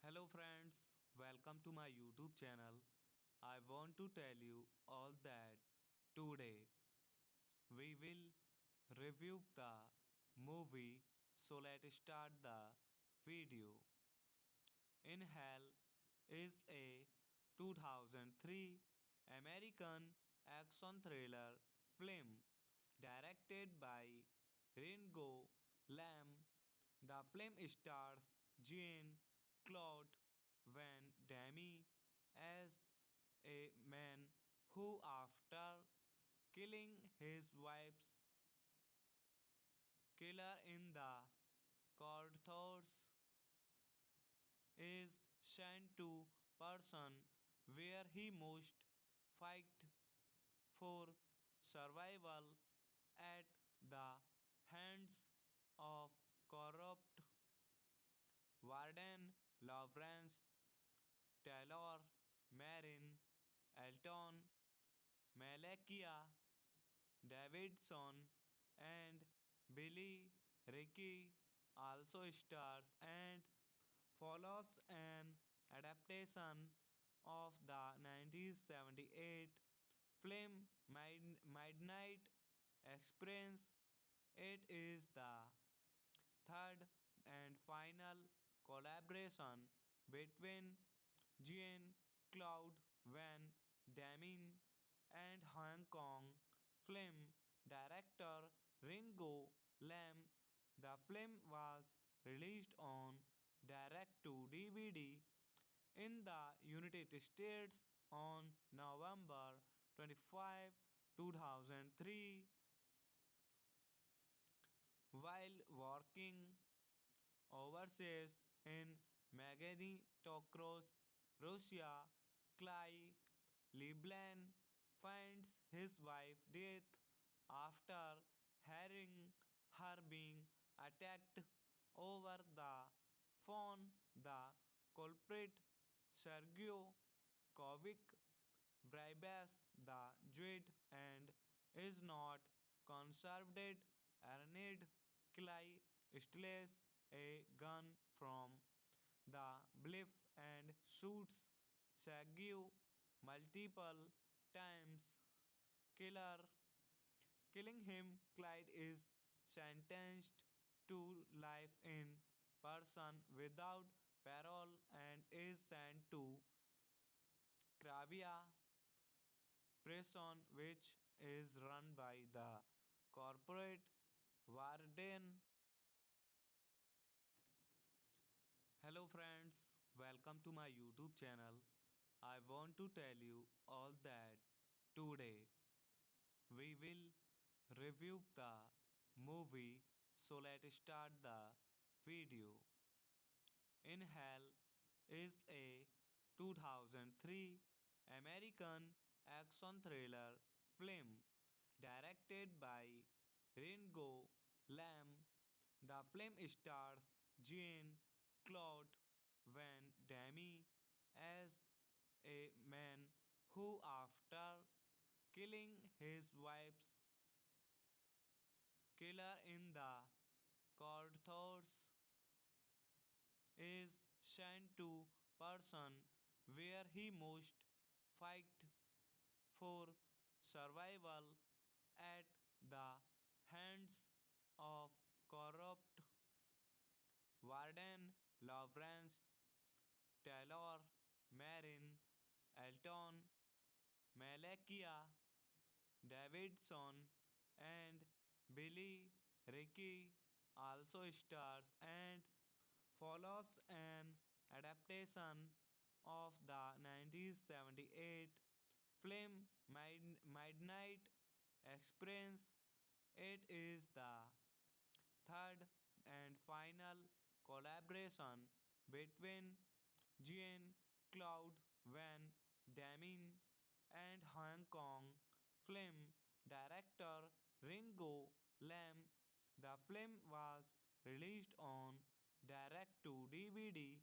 Hello friends, welcome to my YouTube channel. I want to tell you all that today we will review the movie. So let's start the video. In Hell is a 2003 American action thriller film directed by Ringo Lam. The film stars Jean Claude Van Damme as a man who, after killing his wife's killer in the courthouse, is sent to person where he must fight for survival at the hands of corrupt warden Lawrence Taylor, Marin, Elton, Malakia Davidson, and Billy Ricky also stars and follows an adaptation of the 1978 film Midnight Experience. It is the third and final collaboration between Jean Claude Van Damme and Hong Kong film director Ringo Lam. The film was released on direct to DVD in the United States on November 25, 2003. While working overseas in Magnitogorsk, Russia, Clay Leblanc finds his wife dead after hearing her being attacked over the phone. The culprit, Sergio Kovic, bribes the Jewed and is not conserved. Arned Clay steals a gun from the bluff and shoots Sergio multiple times, killer, killing him. Clyde is sentenced to life in prison without parole and is sent to Cravia. Preston, which is run by the corporate Warden. Hello friends, welcome to my YouTube channel. I want to tell you all that today we will review the movie, so let's start the video. In Hell is a 2003 American action thriller film directed by Ringo Lam. The film stars Jean Claude Van Damme as a man who, after killing his wife's killer in the courthouse, is sent to person where he must fight for survival at the hands of corrupt warden Lawrence Taylor, Marin, Elton, Malakia Davidson, and Billy Ricky also stars and follows an adaptation of the 1978 film Midnight Express. It is the third and final collaboration between Jean Claude Van Damme and Hong Kong film director Ringo Lam. The film was released on direct to DVD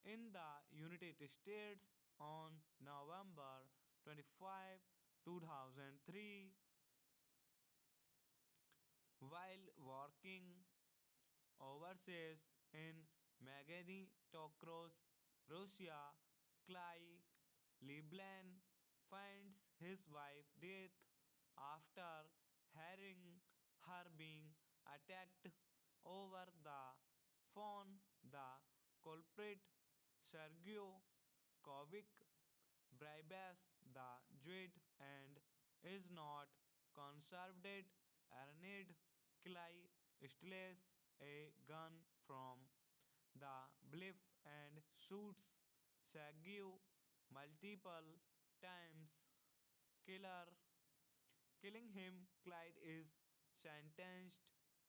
in the United States on November 25, 2003. While working overseas in Magnitogorsk, Russia, Clay Leblanc finds his wife dead after hearing her being attacked over the phone. The culprit, Sergio Kovic, bribes the Jewed and is not conserved. Arned Clay steals a gun from the bluff and shoots Sergio multiple times. Killer Killing him, Clyde is sentenced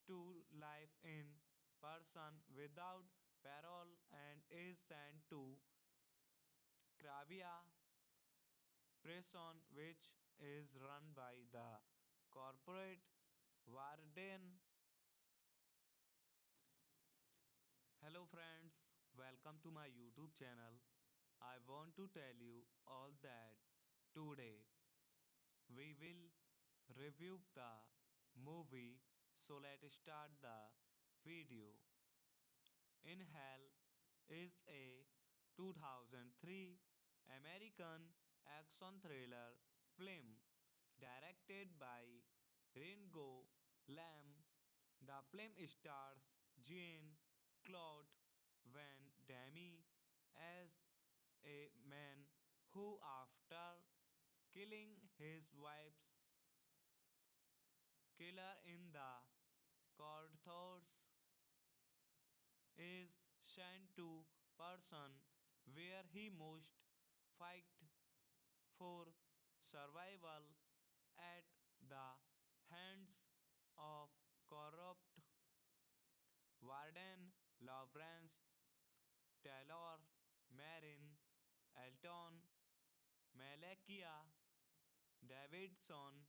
to life in prison without parole and is sent to Cravia Prison, which is run by the corporate warden. Hello friends, welcome to my YouTube channel. I want to tell you all that today we will review the movie, so let's start the video. In Hell is a 2003 American action thriller film directed by Ringo Lam. The film stars Jean Claude Van Damme as a man who, after killing his wife's killer in the courthouse, is sent to person where he must fight for survival at the hands of corrupt warden Lawrence Taylor, Marin, Elton, Malakia Davidson,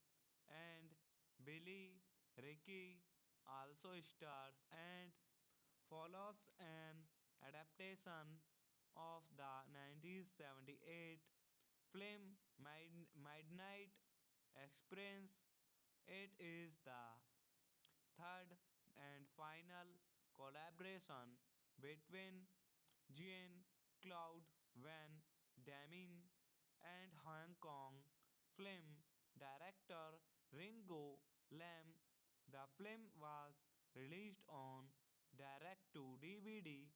and Billy Ricky also stars and follows an adaptation of the 1978 film Midnight Express. It is the third and final collaboration between Jean Claude Van Damme and Hong Kong film director Ringo Lam. The film was released on direct to DVD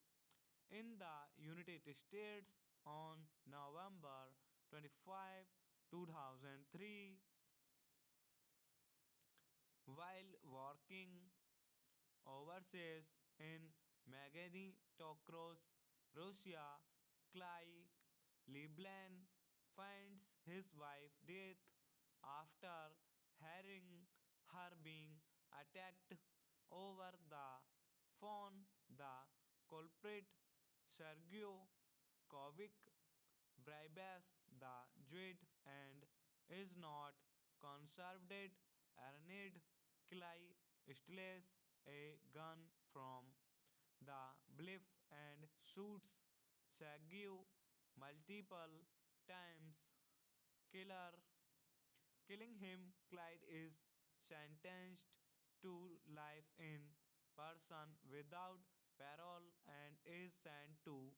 in the United States on November 25, 2003, while working overseas in Magnitogorsk, Russia, Clay Leblanc finds his wife dead after hearing her being attacked over the phone. The culprit, Sergio Kovic, bribes the Jewed and is not conserved. Arned Clay steals a gun from the bluff and shoots Sergio multiple times, killer, killing him. Clyde is sentenced to life in prison without parole and is sent to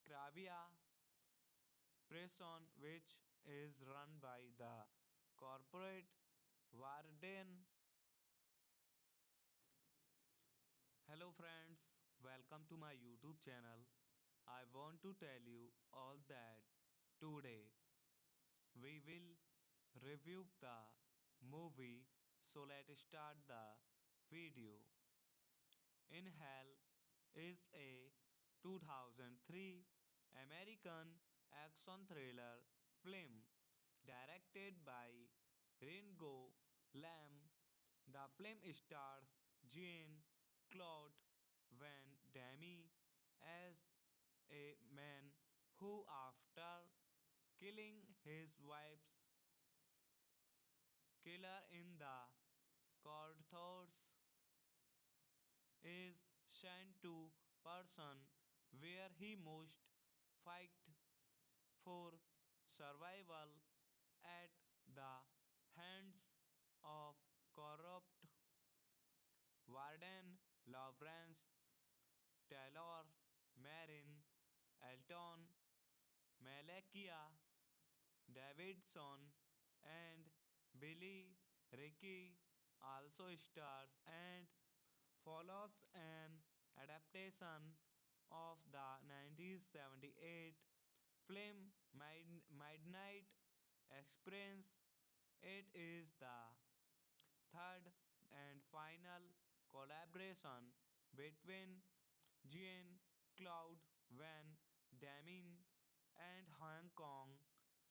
Kravia prison, which is run by the corporate warden. Hello friends, welcome to my YouTube channel. I want to tell you all that today we will review the movie. So let's start the video. In Hell is a 2003 American action thriller film directed by Ringo Lam. The film stars Jean Claude Van Damme as a man who, after killing his wife's killer in the courthouse, is sent to prison where he must fight for survival at the hands of corrupt warden Lawrence Taylor, Marin, Elton, Malakia Davidson, and Billy Ricky also stars and follows an adaptation of the 1978 film Midnight Express. It is the third and final collaboration between Jean Claude Van Damme and Hong Kong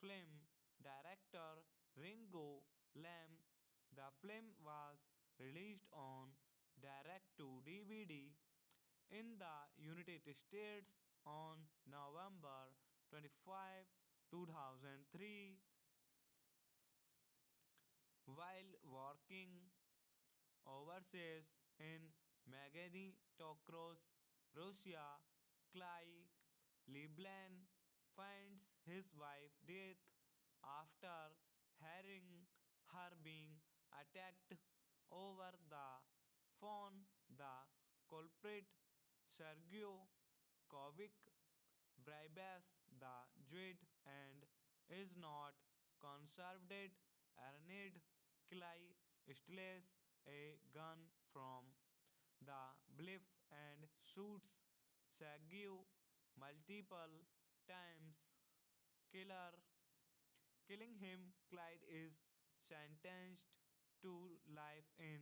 film director Ringo Lam. The film was released on direct to DVD in the United States on November 25, 2003. While working overseas in Magnitogorsk, Russia, Clay Leblanc finds his wife dead after hearing her being attacked over the phone. The culprit, Sergio Kovic, bribes the Jewed and is not conserved. Arned Clay steals a gun from the bluff and shoots Sergio multiple times, killer, killing him. Clyde is sentenced to life in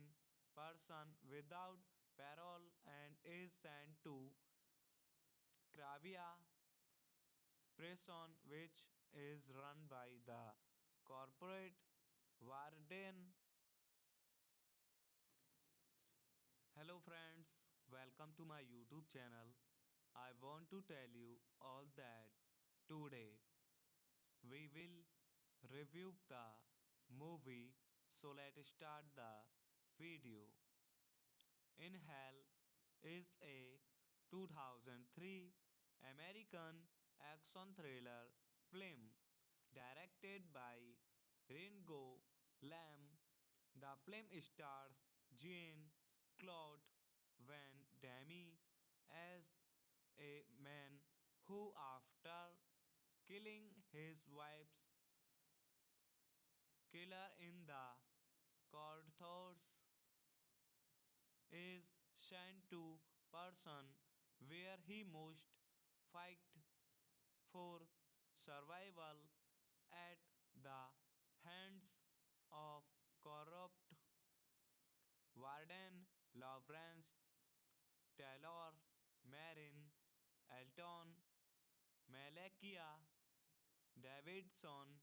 prison without parole and is sent to Kravia prison, which is run by the corporate warden. Hello friends, welcome to my YouTube channel. I want to tell you all that today we will review the movie. So let's start the video. In Hell is a 2003 American action thriller film directed by Ringo Lam. The film stars Jean Claude Van Damme as a man who, after killing his wife's killer in the courthouse, is sent to prison where he must fight for survival at the hands of corrupt Warden Lawrence Taylor, Marin, Elton, Malakia Davidson,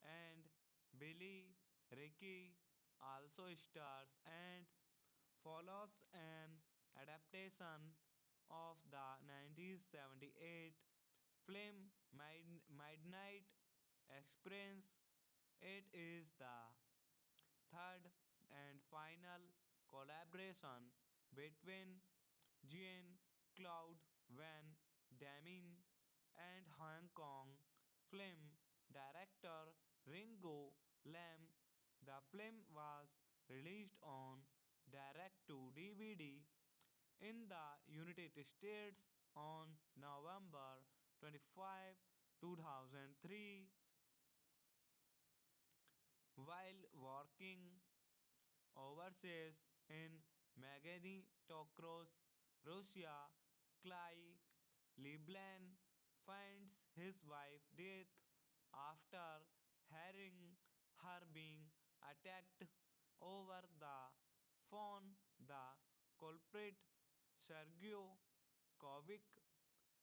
and Billy Ricky also stars and follows an adaptation of the 1978 film Midnight Experience. It is the third and final collaboration between Jean Claude Van Damme and Hong Kong film director Ringo Lam. The film was released on direct to DVD in the United States on November 25, 2003. While working overseas in Magnitogorsk, Russia, Clay Leblanc finds his wife dead after hearing her being attacked over the phone. The culprit, Sergio Kovic,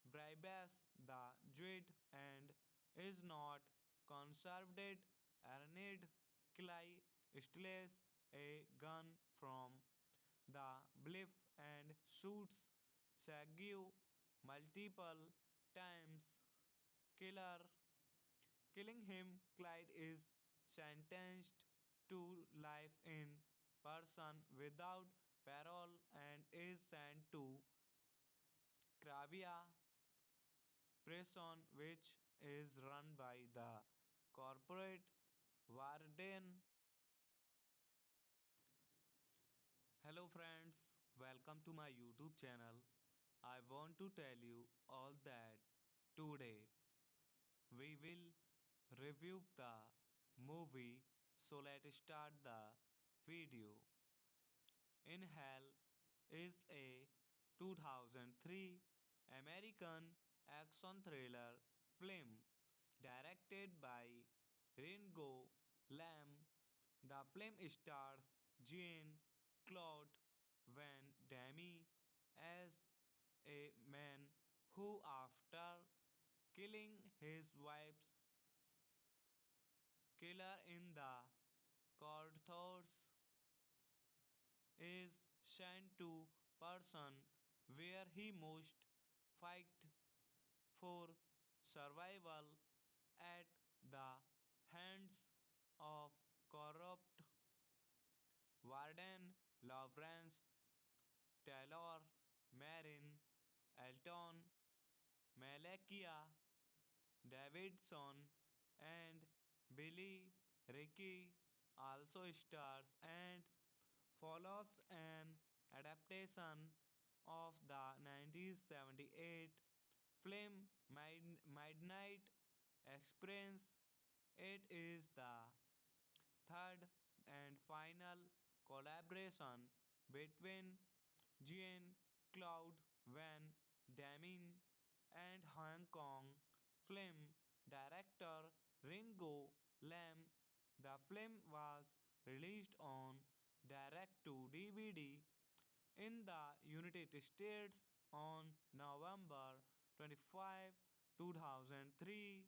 bribes the Jewed and is not conserved. Arned Clay steals a gun from the bluff and shoots Sergio multiple times, killer, killing him. Clyde is sentenced to life in prison without parole and is sent to Kravia prison, which is run by the corporate warden. Hello friends, welcome to my YouTube channel. I want to tell you all that today we will review the movie. So let's start the video. In Hell is a 2003 American action thriller film directed by Ringo Lam. The film stars Jean Claude Van Damme as a man who, after killing his wife's killer in the courthouse, is sent to prison where he must fight for survival at the hands of corrupt warden Lawrence Taylor, Marin, Elton, Malakia Davidson, and Billy Ricky also stars and follows an adaptation of the 1978 film Midnight Experience. It is the third and final collaboration between Jean Claude Van Damme and Hong Kong film director Ringo Lam. The film was released on direct to DVD in the United States on November 25, 2003.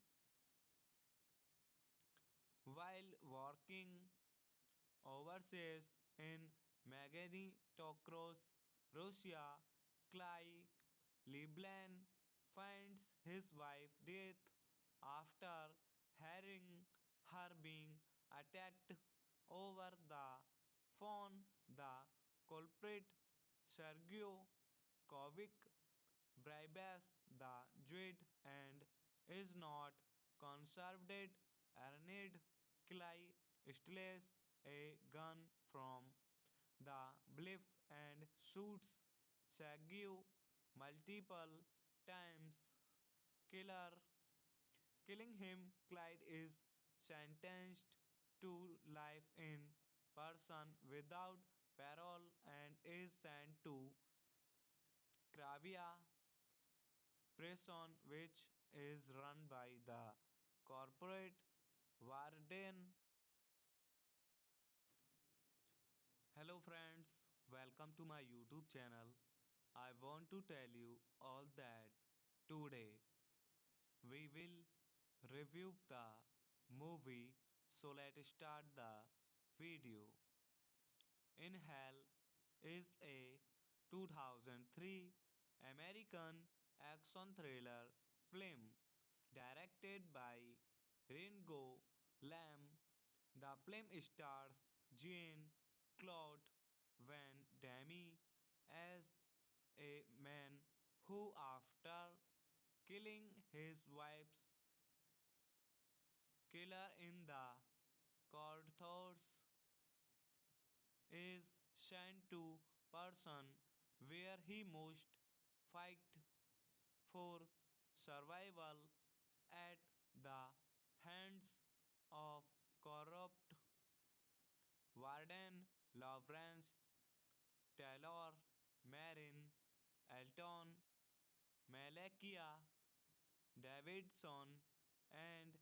While working overseas in Magnitogorsk, Russia, Clay Leblanc finds his wife dead after hearing her being attacked over the phone. The culprit, Sergio Kovic, bribes the Jewed and is not conserved. Arned Clay steals a gun from the bluff and shoots Sergio multiple times, killer, killing him. Clyde is sentenced to life in prison without parole and is sent to Kravia prison, which is run by the corporate Warden. Hello friends, welcome to my YouTube channel. I want to tell you all that today we will review the movie, so let's start the video. In Hell is a 2003 American action thriller film directed by Ringo Lam. The film stars Jean Claude Van Damme as a man who, after killing his wife's killer in the courthouse, is sent to person where he must fight for survival at the hands of corrupt warden Lawrence Taylor, Marin, Elton, Malakia Davidson, and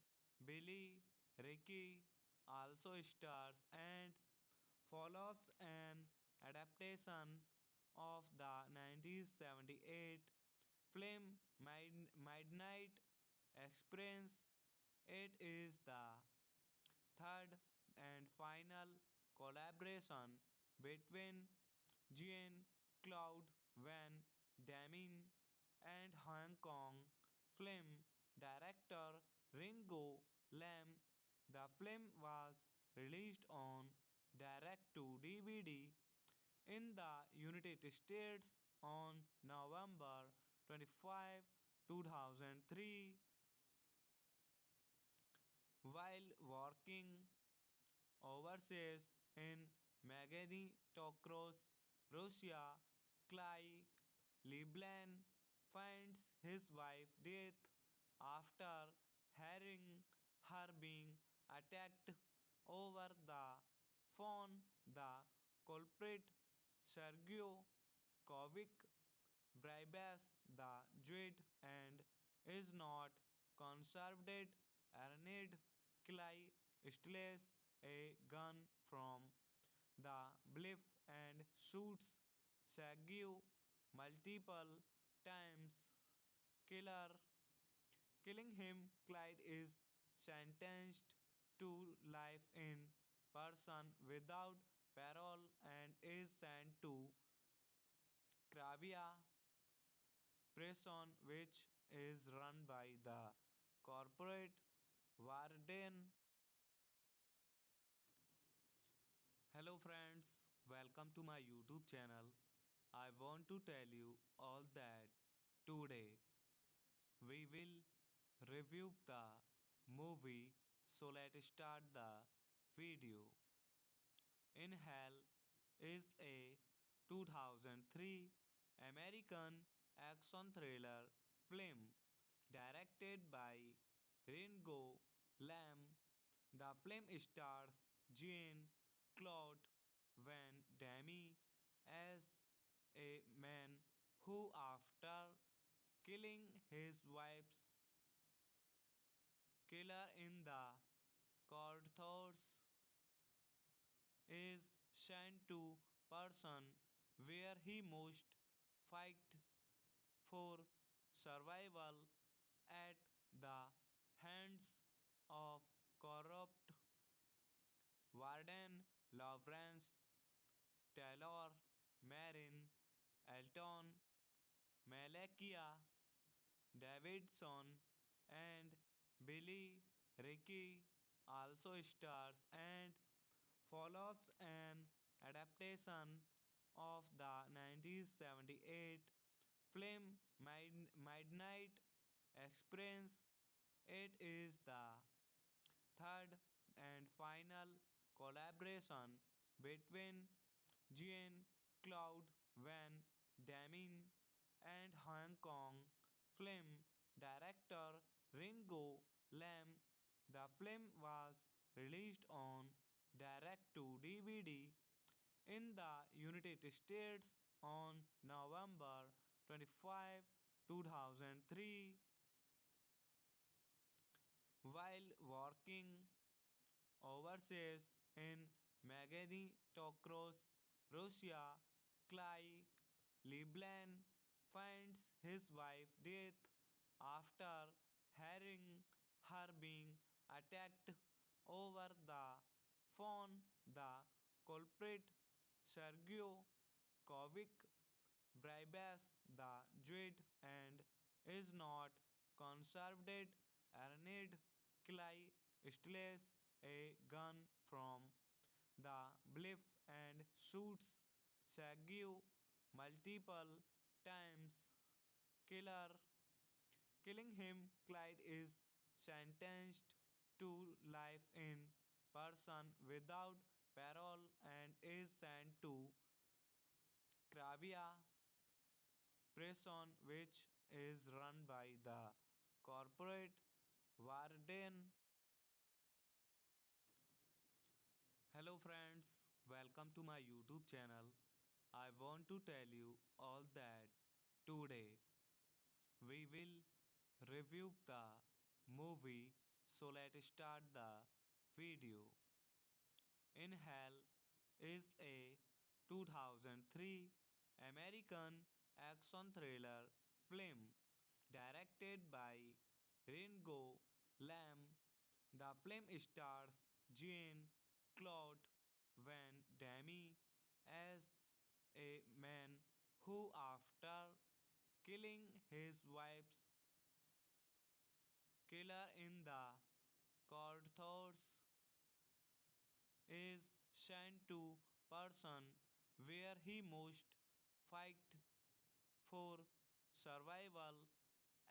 Billy Ricky also stars and follows an adaptation of the 1978 film Midnight Express. It is the third and final collaboration between Jean Claude Van Damme and Hong Kong film director Ringo Lam. The film was released on direct to DVD in the United States on November 25, 2003. While working overseas in Magnitogorsk, Russia, Clay Leblanc finds his wife dead after hearing her being attacked over the phone. The culprit, Sergio Kovic, bribes the Jewed and is not conserved. Arned Clay steals a gun from the bluff and shoots Sergio multiple times. Killer Killing him, Clyde is sentenced to life in prison without parole and is sent to Kravia prison, which is run by the corporate warden. Hello friends, welcome to my YouTube channel. I want to tell you all that today we will review the movie, so let's start the video. In Hell is a 2003 American action thriller film directed by Ringo Lam. The film stars Jean Claude Van Damme as a man who, after killing his wife's killer in the courthouse, is sent to person where he must fight for survival at the hands of corrupt warden Lawrence Taylor, Marin, Elton, Malakia Davidson, and Billy Ricky also stars and follows an adaptation of the 1978 film Midnight Express. It is the third and final collaboration between Jean Claude Van Damme and Hong Kong film director Ringo Lam. The film was released on direct to DVD in the United States on November 25, 2003. While working overseas in Magnitogorsk, Russia, Clay Leblanc finds his wife dead after hearing her being attacked over the phone. The culprit, Sergio Kovic, bribes the Jew and is not conserved. Arned Clay steals a gun from the bluff and shoots Sergio multiple times, killer, killing him. Clyde is sentenced to life in prison without parole and is sent to Kravia prison, which is run by the corporate warden. Hello friends, welcome to my YouTube channel. I want to tell you all that today we will review the movie. So let's start the video. In Hell is a 2003 American action thriller film directed by Ringo Lam. The film stars Jean Claude Van Damme as a man who, after killing his wife's killer in the courthouse, is sent to prison where he must fight for survival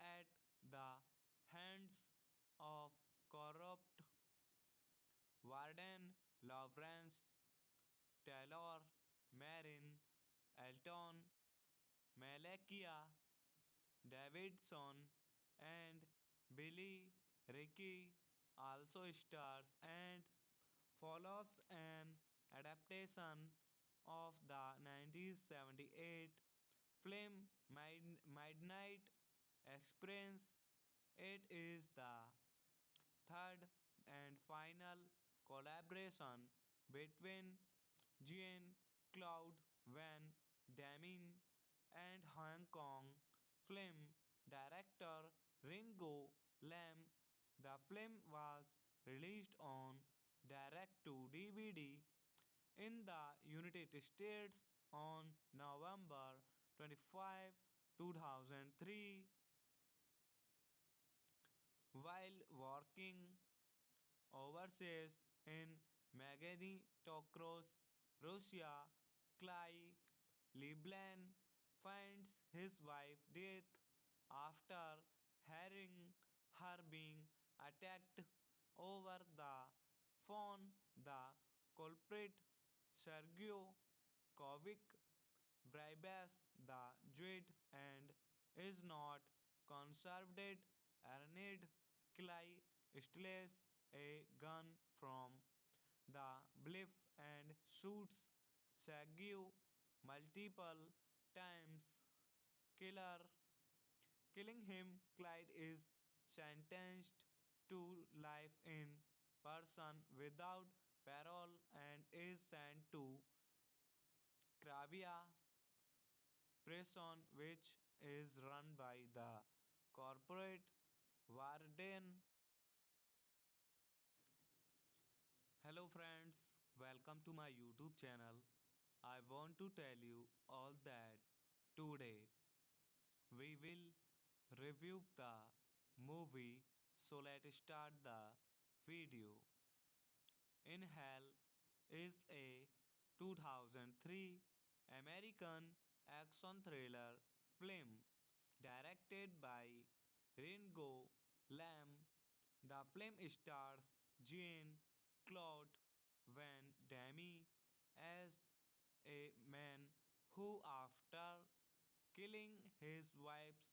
at the hands of corrupt warden Lawrence Taylor, Marin, Elton, Malakia Davidson, and Billy Ricky also stars and follows an adaptation of the 1978 film Midnight Express. It is the third and final collaboration between Jean Claude Van Damme and Hong Kong film director Ringo Lam. The film was released on direct to DVD in the United States on November 25, 2003. While working overseas in Magnitogorsk, Russia, Clay Leblanc finds his wife dead after hearing her being attacked over the phone. The culprit, Sergio Kovic, bribes the Jew and is not conserved. Arned Clay steals a gun from the bluff and shoots Sergio multiple times, killer, killing him. Clyde is sentenced to life in prison without parole and is sent to Kravia prison, which is run by the corporate warden. Hello friends, welcome to my YouTube channel. I want to tell you all that today we will review the movie. So let's start the video. In Hell is a 2003 American action thriller film directed by Ringo Lam. The film stars Jean Claude Van Damme as a man who, after killing his wife's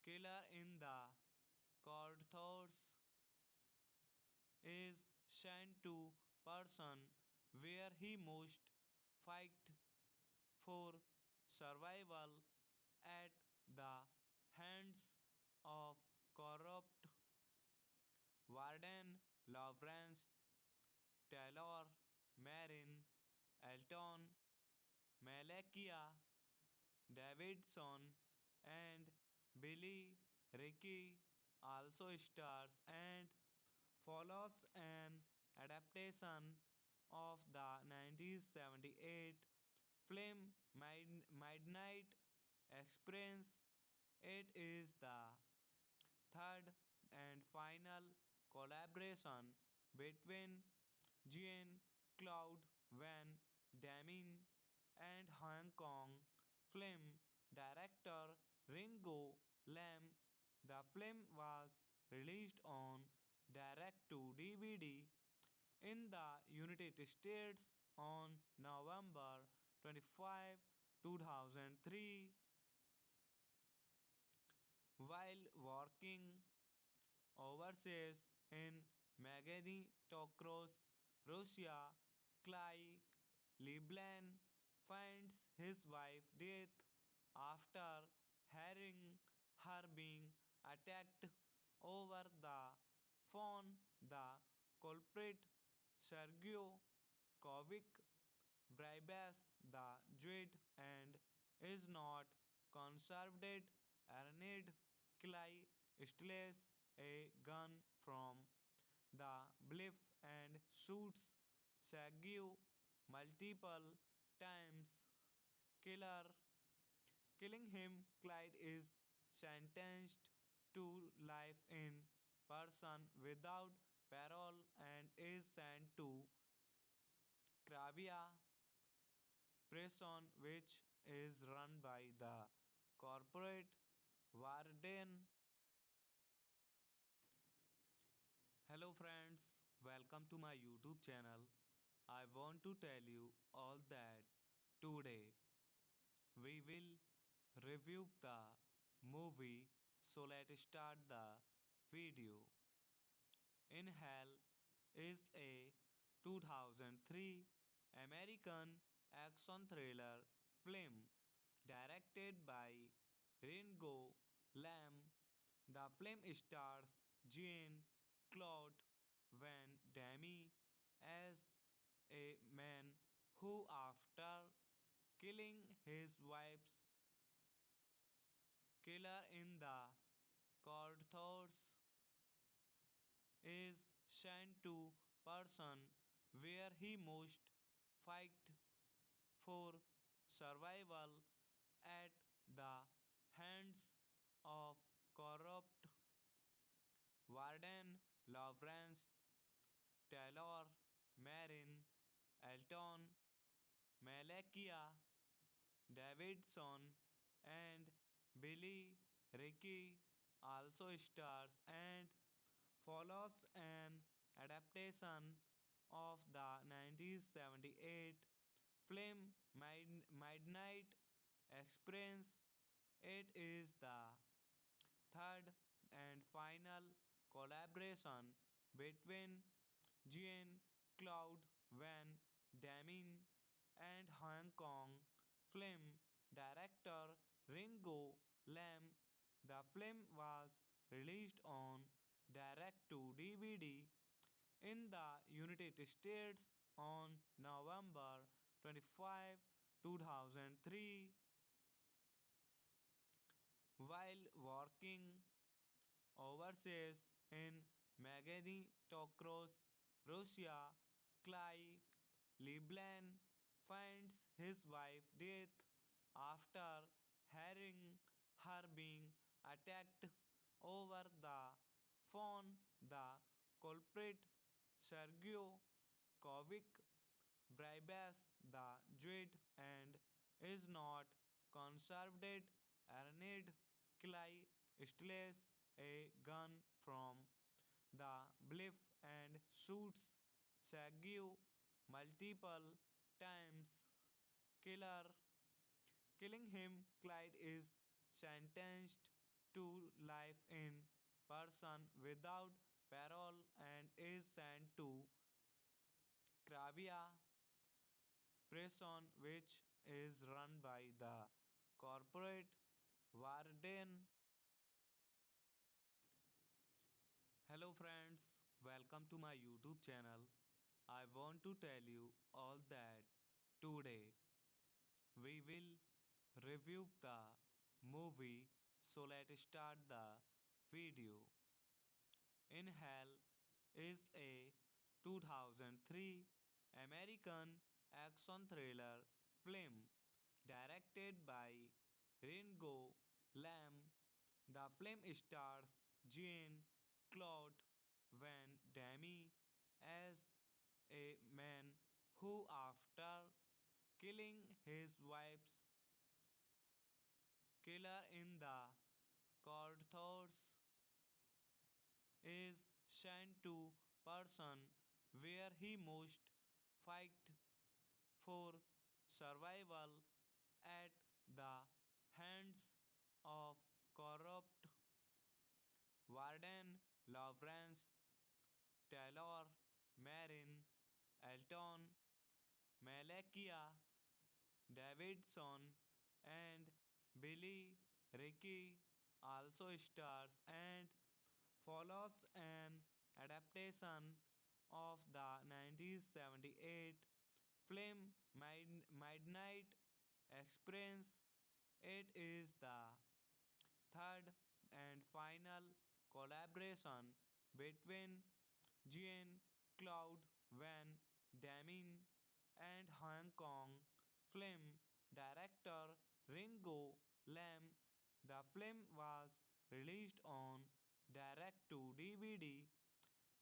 killer in the courthouse, is sent to prison where he must fight for survival at the hands of corrupt warden Lawrence Taylor, Marin, Elton, Malakia, Davidson, and Billy Ricky also stars and follows an adaptation of the 1978 film Midnight Express. It is the third and final collaboration between Jean Claude Van Damme and Hong Kong film director Ringo Lam. The film was released on direct to DVD in the United States on November 25, 2003. While working overseas in Magnitogorsk, Russia, Clay Leblanc finds his wife dead after hearing her being attacked over the phone. The culprit, Sergio Kovic, bribes the Jewed and is not conserved. Arned Clay steals a gun from the bluff and shoots Sergio multiple times, killer, killing him. Clyde is sentenced to life in prison without parole and is sent to Kravia prison, which is run by the corporate warden. Hello friends, welcome to my YouTube channel. I want to tell you all that today we will review the movie. So let's start the video. In Hell is a 2003 American action thriller film directed by Ringo Lam. The film stars Jean Claude Van Damme as a man who, after killing his wife's killer in the courthouse, is sent to prison where he must fight for survival at the hands of corrupt warden Lawrence Taylor, Marin, Elton, Malakia, Davidson, and Billy Ricky also stars and follows an adaptation of the 1978 film Midnight Express. It is the third and final collaboration between Jean Claude Van Damme and Hong Kong film director Ringo Lam. The film was released on direct to DVD in the United States on November 25, 2003. While working overseas in Magnitogorsk, Russia, Clay Leblanc finds his wife dead after hearing her being attacked over the phone. The culprit, Sergio Kovic, bribes the Jewed and is not conserved. Arned Clay steals a gun from the bluff and shoots Sergio multiple times, killer, killing him. Clyde is sentenced to life in prison without parole and is sent to Kravia prison, which is run by the corporate warden. Hello friends, welcome to my YouTube channel. I want to tell you all that today we will review the movie. So let's start the video. In Hell is a 2003 American action thriller film directed by Ringo Lam. The film stars Jean Claude Van Damme as a man who, after killing his wife's killer in the courthouse, is sent to person where he must fight for survival at the hands of corrupt warden Lawrence Taylor, Marin, Elton, Malakia Davidson, and Billy Ricky also stars and follows an adaptation of the 1978 film Midnight Express. It is the third and final collaboration between Jean Claude Van Damme and Hong Kong film director Ringo Lam. The film was released on direct to DVD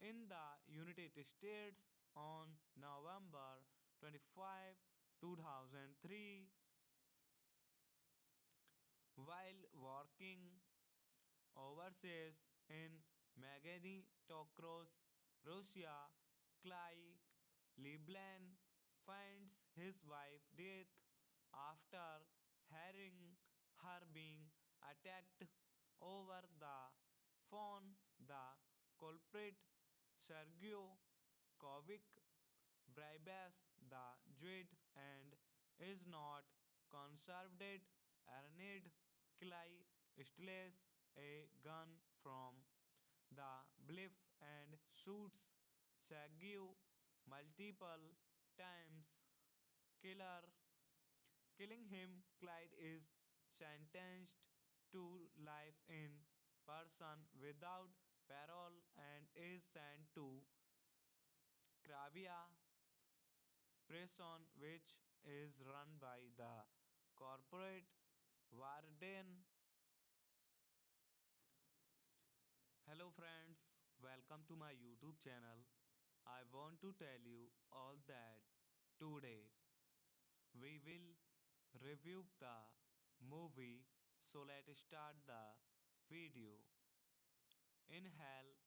in the United States on November 25, 2003. While working overseas in Magnitogorsk, Russia, Clay Leblanc finds his wife dead after hearing her being attacked over the phone. The culprit, Sergio Kovic, bribes the Jewed and is not conserved. Arned Clay steals a gun from the bluff and shoots Sergio multiple times, killer, killing him. Clyde is sentenced to life in prison without parole and is sent to Kravia prison, which is run by the corporate warden. Hello friends, welcome to my YouTube channel. I want to tell you all that today we will review the movie. So let's start the video. In Hell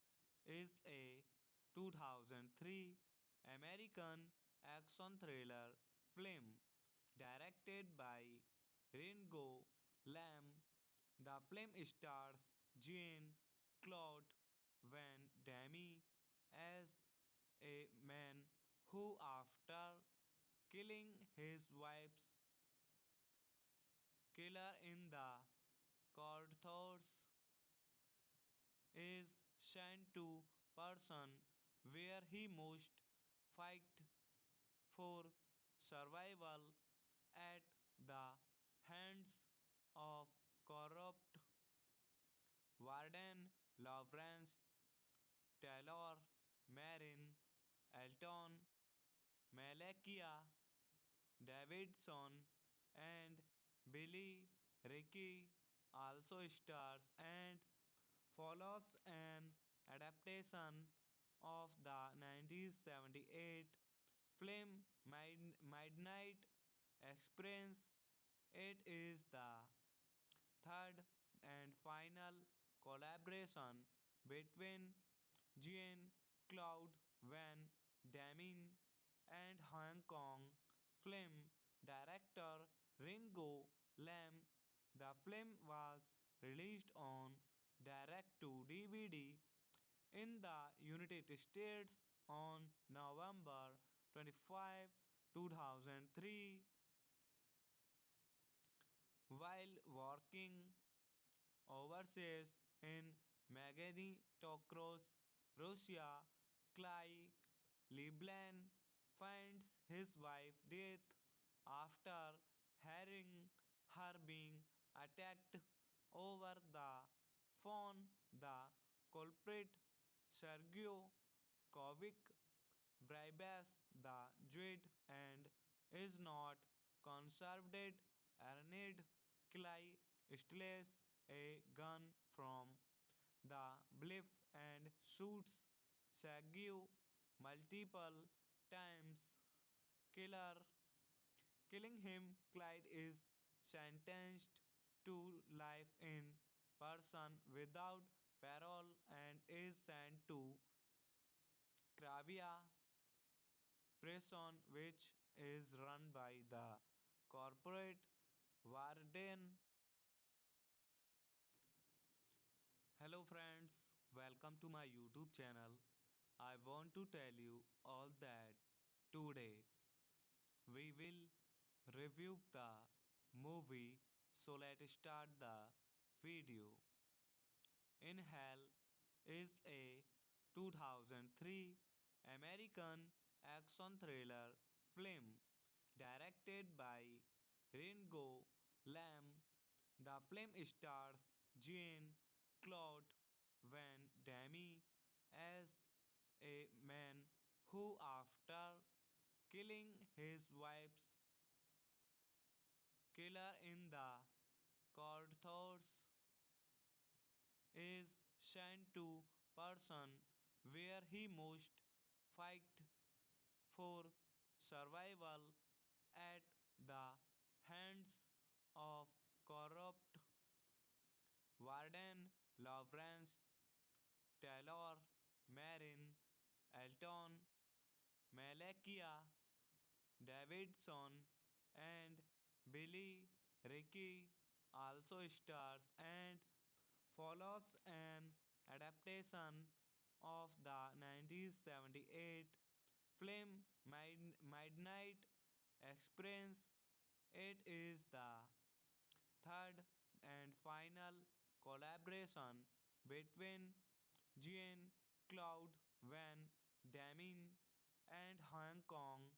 is a 2003 American action thriller film directed by Ringo Lam. The film stars Jean Claude Van Damme as a man who, after killing his wife's killer in the courthouse, is sent to person where he must fight for survival at the hands of corrupt warden Lawrence Taylor, Marin, Elton, Malakia Davidson, and Billy Ricky also stars and follows an adaptation of the 1978 film Midnight Express. It is the third and final collaboration between Jean Claude Van Damme and Hong Kong film director Ringo Lam. The film was released on direct to DVD in the United States on November 25, 2003. While working overseas in Magnitogorsk, Russia, Clay Leblanc finds his wife dead after hearing her being attacked over the phone. The culprit, Sergio Kovic, bribes the Jewed and is not conserved. Arned Clay steals a gun from the bluff and shoots Sergio multiple times. Killer Killing him, Clyde is sentenced to life in prison without parole and is sent to Cravia prison, which is run by the corporate warden. Hello friends, welcome to my YouTube channel. I want to tell you all that today we will review the movie, so let's start the video. In Hell is a 2003 American action thriller film directed by Ringo Lam. The film stars Jean Claude Van Damme as a man who, after killing his wife's killer in the courthouse, is sent to person where he must fight for survival at the hands of corrupt warden Lawrence Taylor, Marin, Elton, Malakia Davidson, and Billy Ricky also stars and follows an adaptation of the 1978 film Midnight Express. It is the third and final collaboration between Jean Claude Van Damme and Hong Kong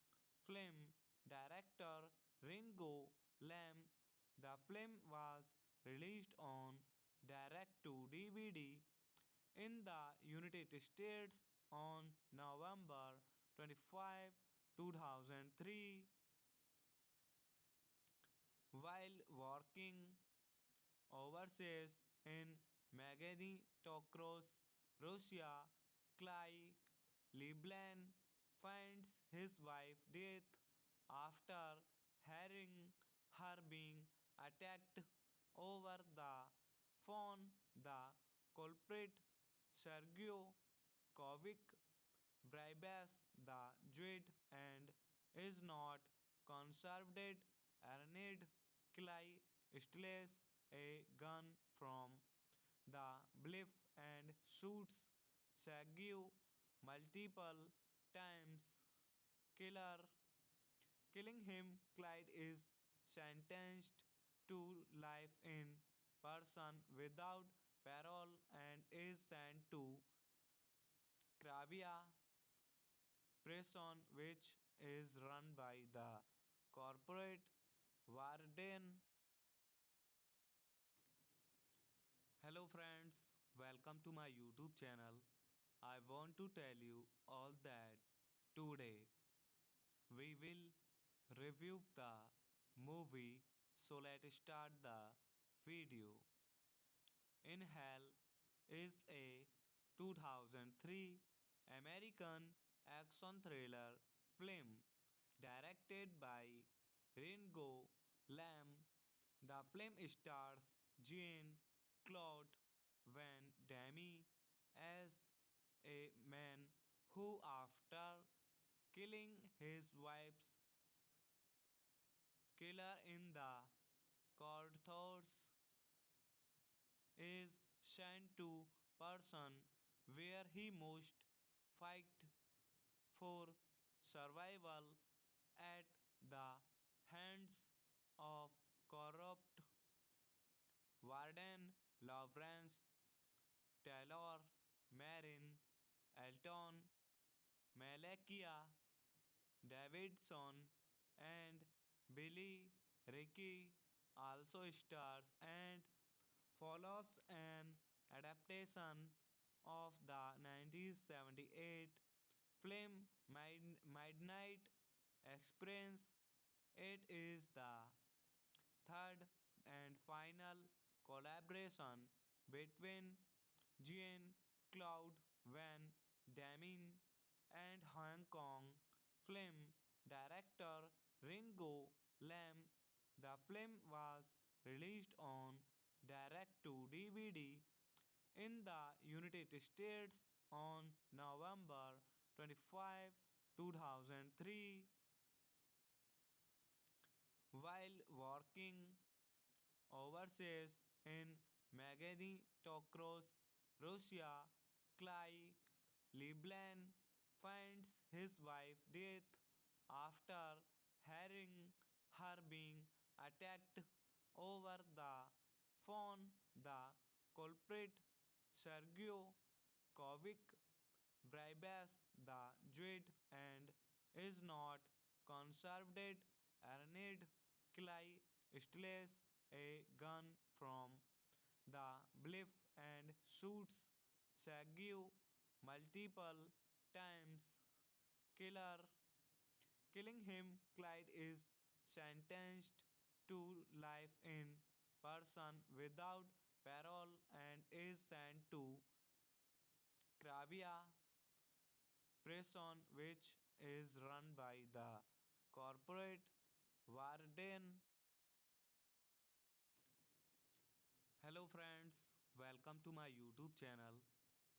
film director Ringo Lam. The film was released on direct to DVD in the United States on November 25, 2003. While working overseas in Magnitogorsk, Russia, Clay Leblanc finds his wife dead after hearing her being attacked over the phone. The culprit, Sergio Kovic, bribes the Jewed and is not conserved. Arned Clay steals a gun from the bluff and shoots Sergio multiple times. Killer Killing him, Clyde is sentenced to life in prison without parole and is sent to Cravia prison, which is run by the corporate warden. Hello friends, welcome to my YouTube channel. I want to tell you all that today we will review the movie, so let's start the video. In Hell is a 2003 American action thriller film directed by Ringo Lam. The film stars Jean Claude Van Damme as a man who, after killing his wife's killer in the courthouse, is sent to person where he must fight for survival at the hands of corrupt warden Lawrence Taylor, Marin, Elton, Malakia Davidson and Billy Ricky also stars and follows an adaptation of the 1978 film Midnight Experience. It is the third and final collaboration between Jean Claude Van Damme and Hong Kong film director Ringo Lam. The film was released on direct to DVD in the United States on November 25, 2003. While working overseas in Magnitogorsk, Russia, Clay Leblanc finds his wife dead after hearing her being attacked over the phone. The culprit, Sergio Kovic, bribes the Jewed and is not conserved. Arned Clay steals a gun from the bluff and shoots Sergio multiple times, killer, killing him. Clyde is sentenced to life in prison without parole and is sent to Krabia prison, which is run by the corporate warden. Hello friends, welcome to my YouTube channel.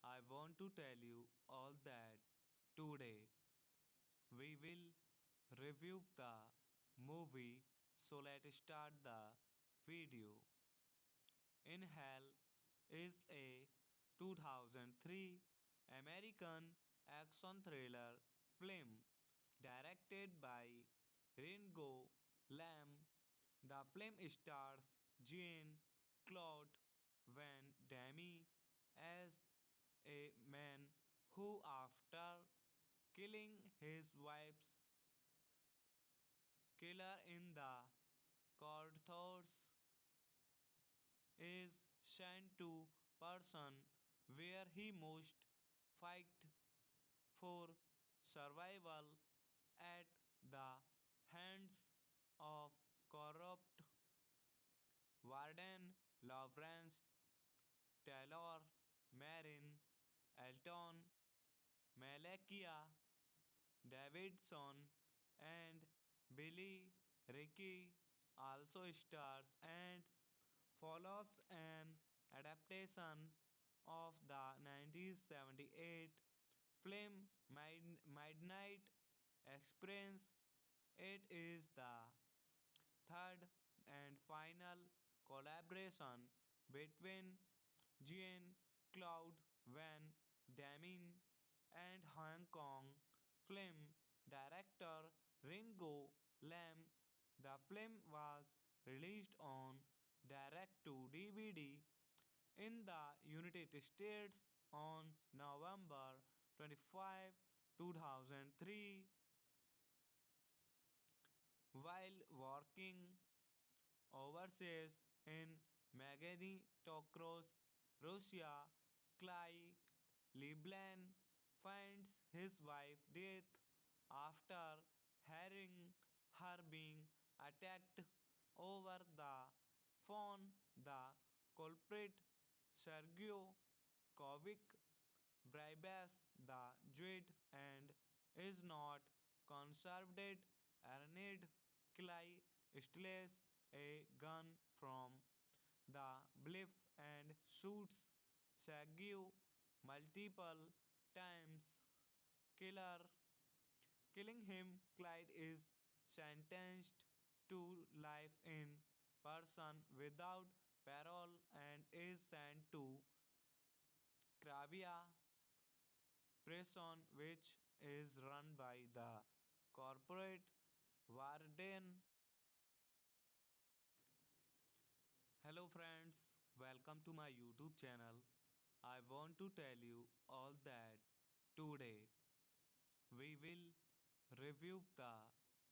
I want to tell you all that today we will review the movie. So let's start the video. In Hell is a 2003 American action thriller film directed by Ringo Lam. The film stars Jean Claude Van Damme as a man who, after killing his wife's killer in the courthouse, is sent to prison where he must fight for survival at the hands of corrupt warden Lawrence Taylor, Marin Elton, Malakia Davidson, and Billy Ricky also stars and follows an adaptation of the 1978 film Midnight Experience. It is the third and final collaboration between Jean Claude Van Damme and Hong Kong film director Ringo Lam. The film was released on direct to DVD in the United States on November 25, 2003. While working overseas in Magnitogorsk, Russia, Clay Leblanc finds his wife dead after hearing her being attacked over the phone. The culprit, Sergio Kovic, bribes the Jewed and is not conserved. Arned Clay steals a gun from the bluff and shoots Sergio multiple times, killer, killing him. Clyde is sentenced to life in prison without parole and is sent to Krabia prison, which is run by the corporate warden. Hello friends, welcome to my YouTube channel. I want to tell you all that today We will review the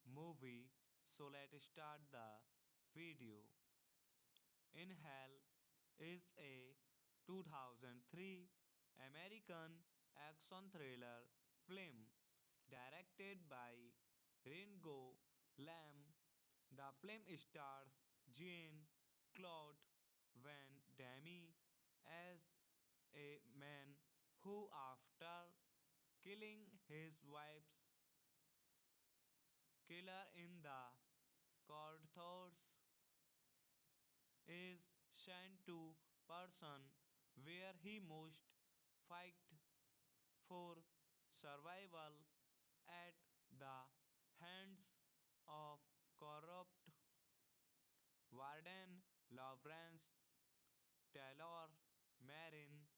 movie, so let's start the video. In Hell is a 2003 American action thriller film directed by Ringo Lam. The film stars Jean Claude Van Damme as a man who, after killing his wife's killer in the courthouse, is sent to person where he must fight for survival at the hands of corrupt warden Lawrence Taylor, Marin,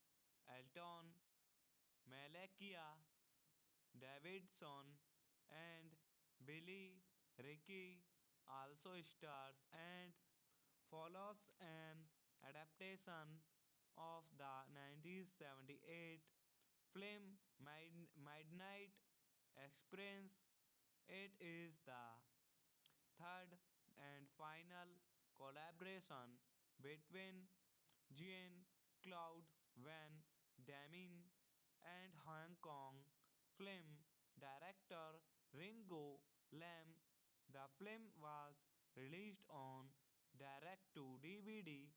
Elton, Malakia Davidson, and Billy Ricky also stars and follows an adaptation of the 1978 film Midnight Experience. It is the third and final collaboration between Jean Claude Van Damme and Hong Kong film director Ringo Lam. The film was released on direct to DVD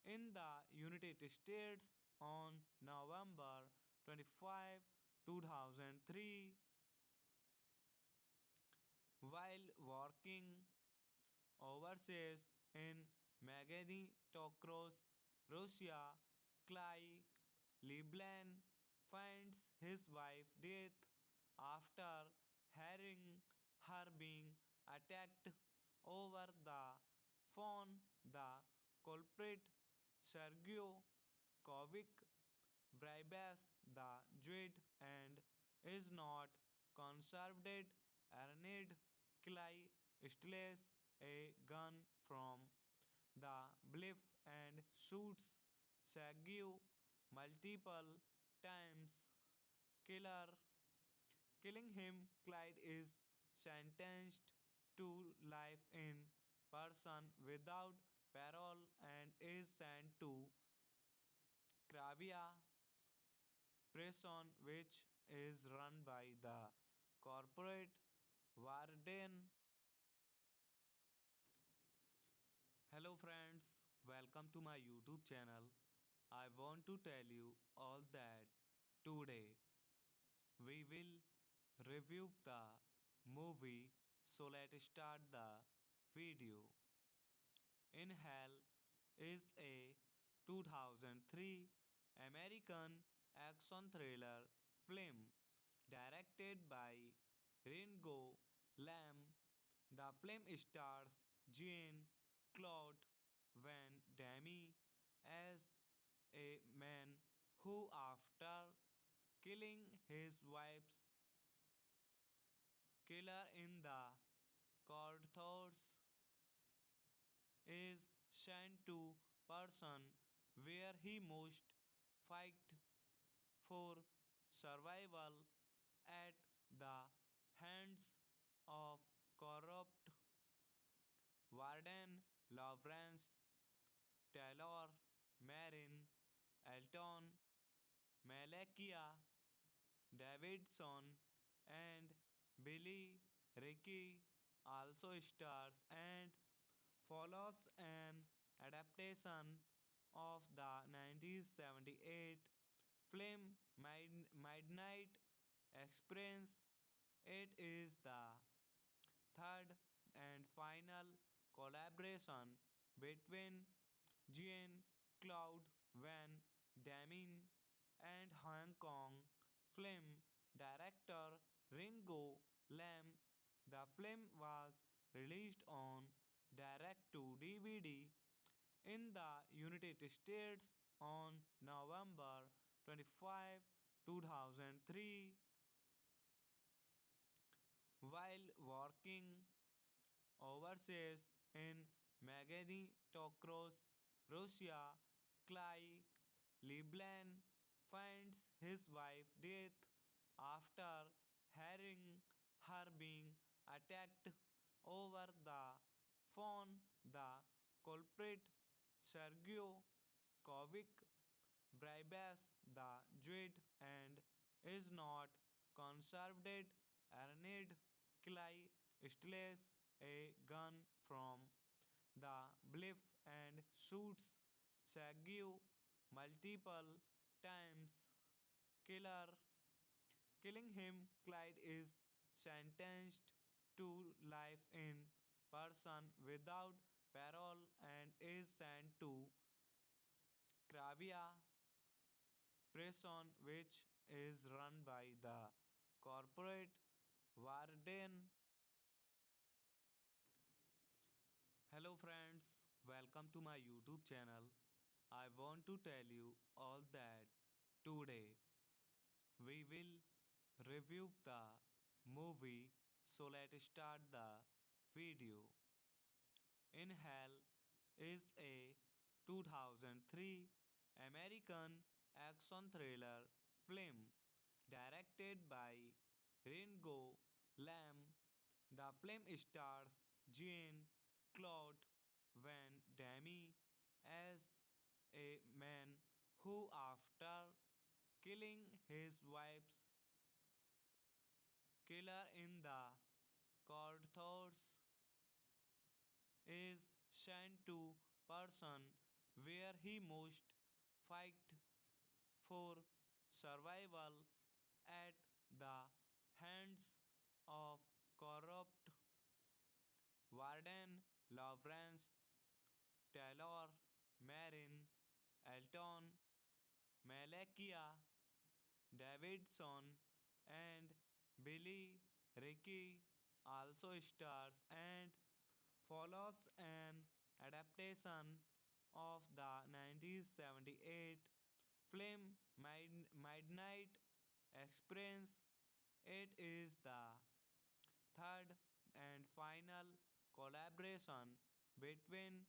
in the United States on November 25, 2003. While working overseas in Magnitogorsk, Russia, Clay Leblanc finds his wife dead after hearing her being attacked over the phone. The culprit, Sergio Kovic, bribes the Jewed and is not conserved. Arned Clay steals a gun from the bluff and shoots Sergio multiple times, killer, killing him. Clyde is sentenced to life in prison without parole and is sent to Kravia prison, which is run by the corporate warden. Hello friends, welcome to my YouTube channel. I want to tell you all that today we will review the movie, so let's start the video. In Hell is a 2003 American action thriller film directed by Ringo Lam. The film stars Jean Claude Van Damme as a man who, after killing his wife's killer in the courthouse, is sent to person where he must fight for survival at the hands of corrupt warden Lawrence Taylor, Marin, Elton, Malakia Davidson, and Billy Ricky also stars and follows an adaptation of the 1978 film Midnight Experience. It is the third and final collaboration between Jean Claude Van Damme and Hong Kong film director Ringo Lam. The film was released on direct to DVD in the United States on November 25, 2003. While working overseas in Magnitogorsk, Russia, Clay Leblanc finds his wife dead after hearing her being attacked over the phone. The culprit, Sergio Kovic, bribes the Jew and is not conserved. Arned Clay steals a gun from the bluff and shoots Sergio multiple times. Killer Killing him, Clyde is sentenced to life in prison without parole and is sent to Cravia prison, which is run by the corporate warden. Hello, friends, welcome to my YouTube channel. I want to tell you all that today we will review the movie. So let's start the video. In Hell is a 2003 American action thriller film directed by Ringo Lam. The film stars Jean Claude Van Damme as a man who, after killing his wife's killer in the courthouse, is sent to person where he must fight for survival at the hands of corrupt warden Lawrence Taylor, Marin, Elton, Malakia Davidson, and Billy Ricky also stars and follows an adaptation of the 1978 film Midnight Express. It is the third and final collaboration between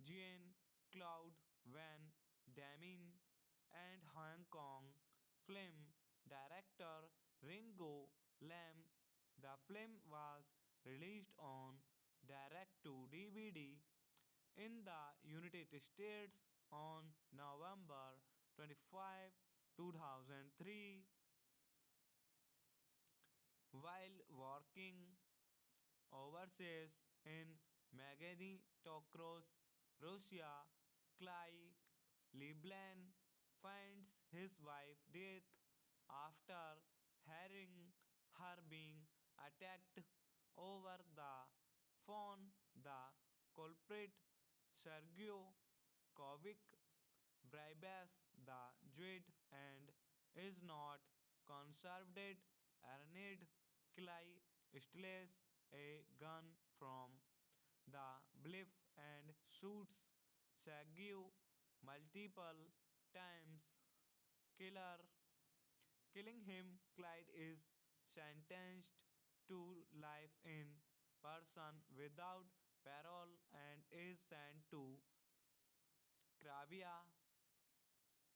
Jean Claude Van Damme and Hong Kong film director Ringo Lam. The film was released on direct to DVD in the United States on November 25, 2003. While working overseas in Magnitogorsk, Russia, Clay Leblanc finds his wife dead after hearing her being attacked over the phone. The culprit, Sergio Kovic, bribes the Jew and is not conserved. Arned Clay steals a gun from the bluff and shoots Sergio multiple times. Killer Killing him, Clyde is sentenced to life in prison without parole and is sent to Cravia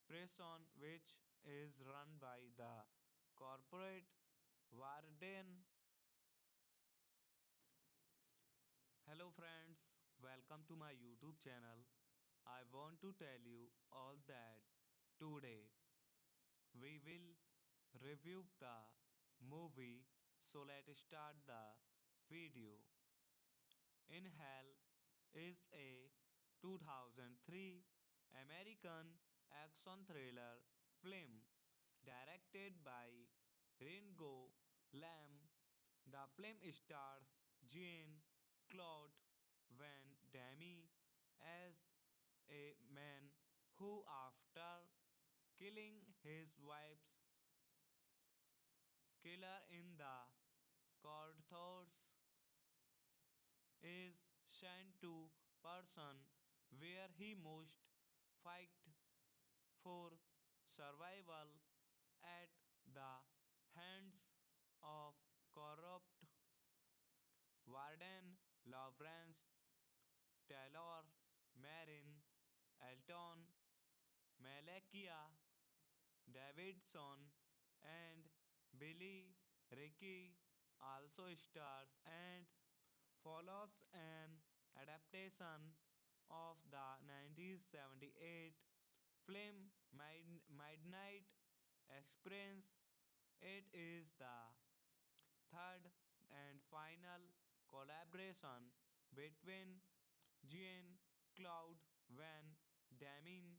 prison, which is run by the corporate warden. Hello, friends, welcome to my YouTube channel. I want to tell you all that today we will review the movie. So let's start the video. In Hell is a 2003 American action thriller film directed by Ringo Lam. The film stars Jean Claude Van Damme as a man who, after killing his wife's killer in the courthouse, is sent to person where he must fight for survival at the hands of corrupt warden Lawrence Taylor, Marin, Elton, Malakia Davidson, and Billy Ricky also stars and follows an adaptation of the 1978 film Midnight Experience. It is the third and final collaboration between Jean Claude Van Damme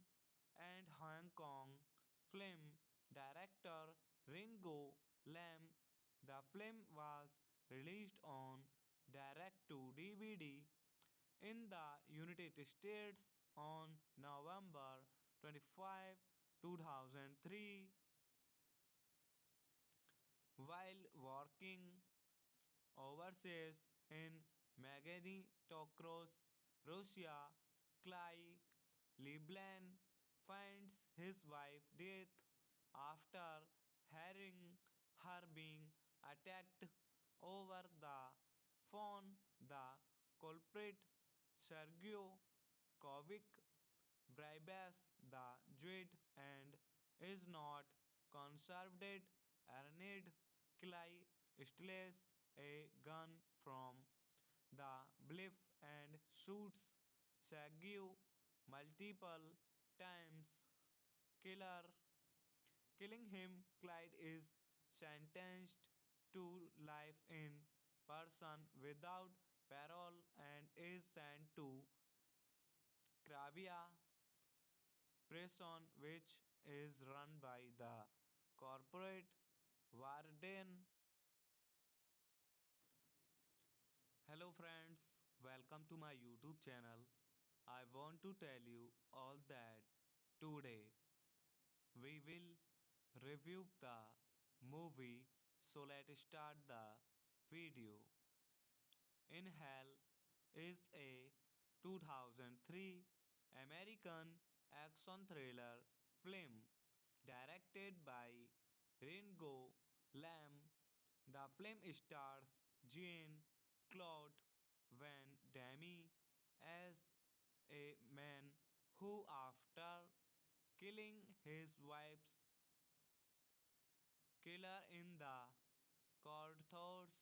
and Hong Kong film director Ringo Lam. The film was released on direct to DVD in the United States on November 25, 2003. While working overseas in Magnitogorsk, Russia, Clay Leblanc finds his wife dead after hearing her being attacked over the phone. The culprit, Sergio Kovic, bribes the Jewed and is not conserved. Arned Clay steals a gun from the bluff and shoots Sergio multiple times. Killer Killing him, Clyde is sentenced to life in prison without parole and is sent to Krabia prison, which is run by the corporate warden. Hello, friends, welcome to my YouTube channel. I want to tell you all that today we will review the movie. So let's start the video. In Hell is a 2003 American action thriller film directed by Ringo Lam. The film stars Jean Claude Van Damme as a man who, after killing his wife's killer in the courthouse,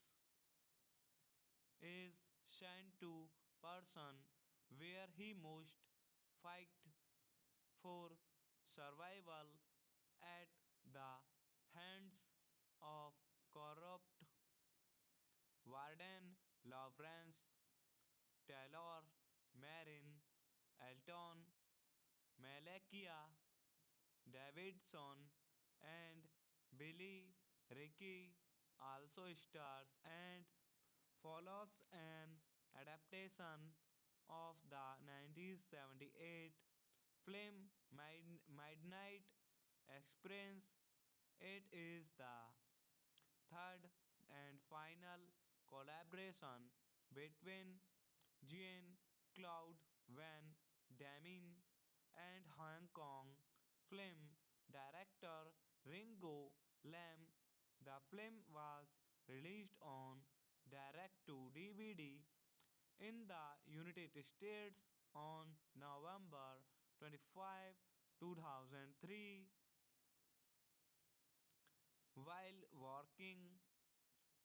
is sent to person where he must fight for survival at the hands of corrupt warden Lawrence Taylor, Marin, Elton, Malakia Davidson, and Billy Ricky also stars and follows an adaptation of the 1978 film Midnight Experience. It is the third and final collaboration between Jean Claude Van Damme and Hong Kong film director Ringo Lam. The film was released on direct to DVD in the United States on November 25, 2003. While working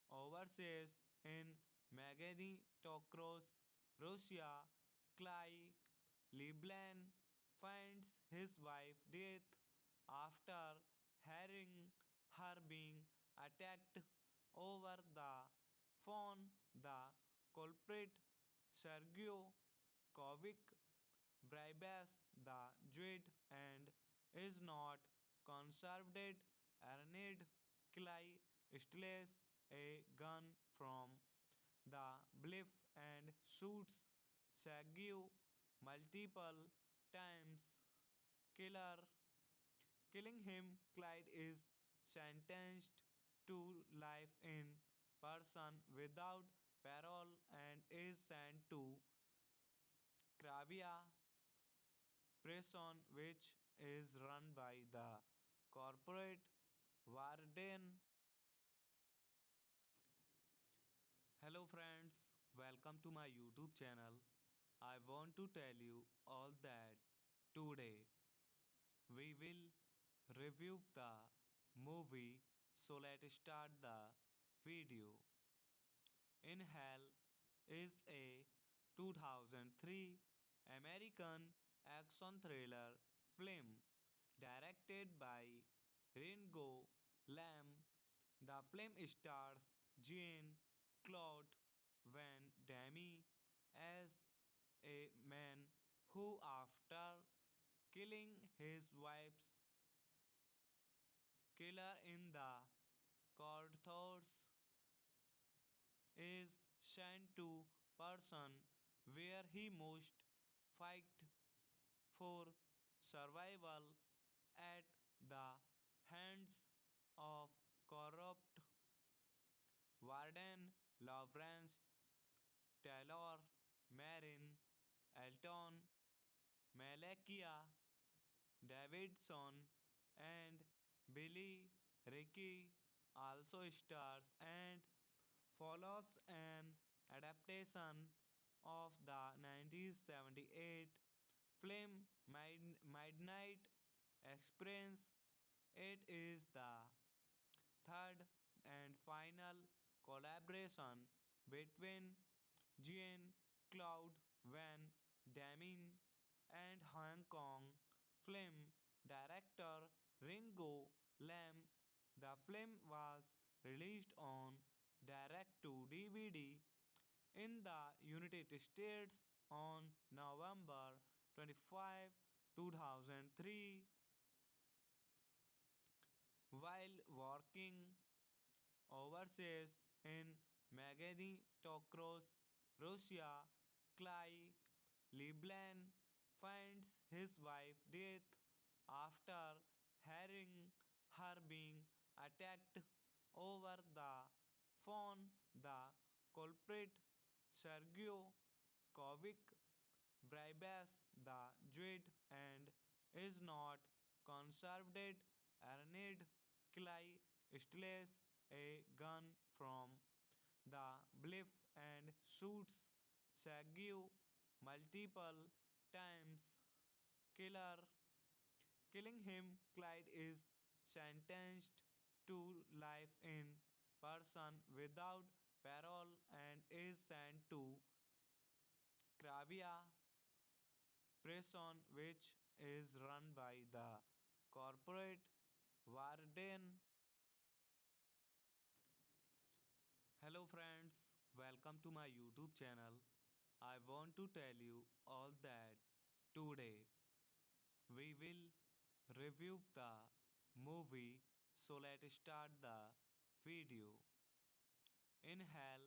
overseas in Magnitogorsk, Russia, Clay Leblanc finds his wife dead after hearing her being attacked over the phone. The culprit, Sergio Kovic, bribes the Jewed and is not conserved. Arned Clay steals a gun from the bluff and shoots Sergio multiple times. Killer Killing him, Clyde is sentenced to life in prison without parole and is sent to Krabia prison, which is run by the corporate warden. Hello, friends, welcome to my YouTube channel. I want to tell you all that today we will review the movie. So let's start the video. In Hell is a 2003 American action thriller film directed by Ringo Lam. The film stars Jean Claude Van Damme as a man who, after killing his wife's killer in the courthouse, is sent to person where he must fight for survival at the hands of corrupt warden Lawrence Taylor, Marin, Elton, Malakia Davidson, and Billy Ricky also stars and follows an adaptation of the 1978 film Midnight Express. It is the third and final collaboration between Jean Claude Van Damme and Hong Kong film director Ringo Lam. The film was released on direct to DVD in the United States on November 25, 2003. While working overseas in Magnitogorsk, Russia, Clay Leblanc finds his wife dead after hearing her being attacked over the phone. The culprit, Sergio Kovic, bribes the Jewed and is not conserved. Arned Clay steals a gun from the bluff and shoots Sergio multiple times. Killer Killing him, Clyde is sentenced to life in prison without parole and is sent to Kravia prison, which is run by the corporate warden. Hello friends, welcome to my YouTube channel. I want to tell you all that today we will review the movie, so let's start the video. In Hell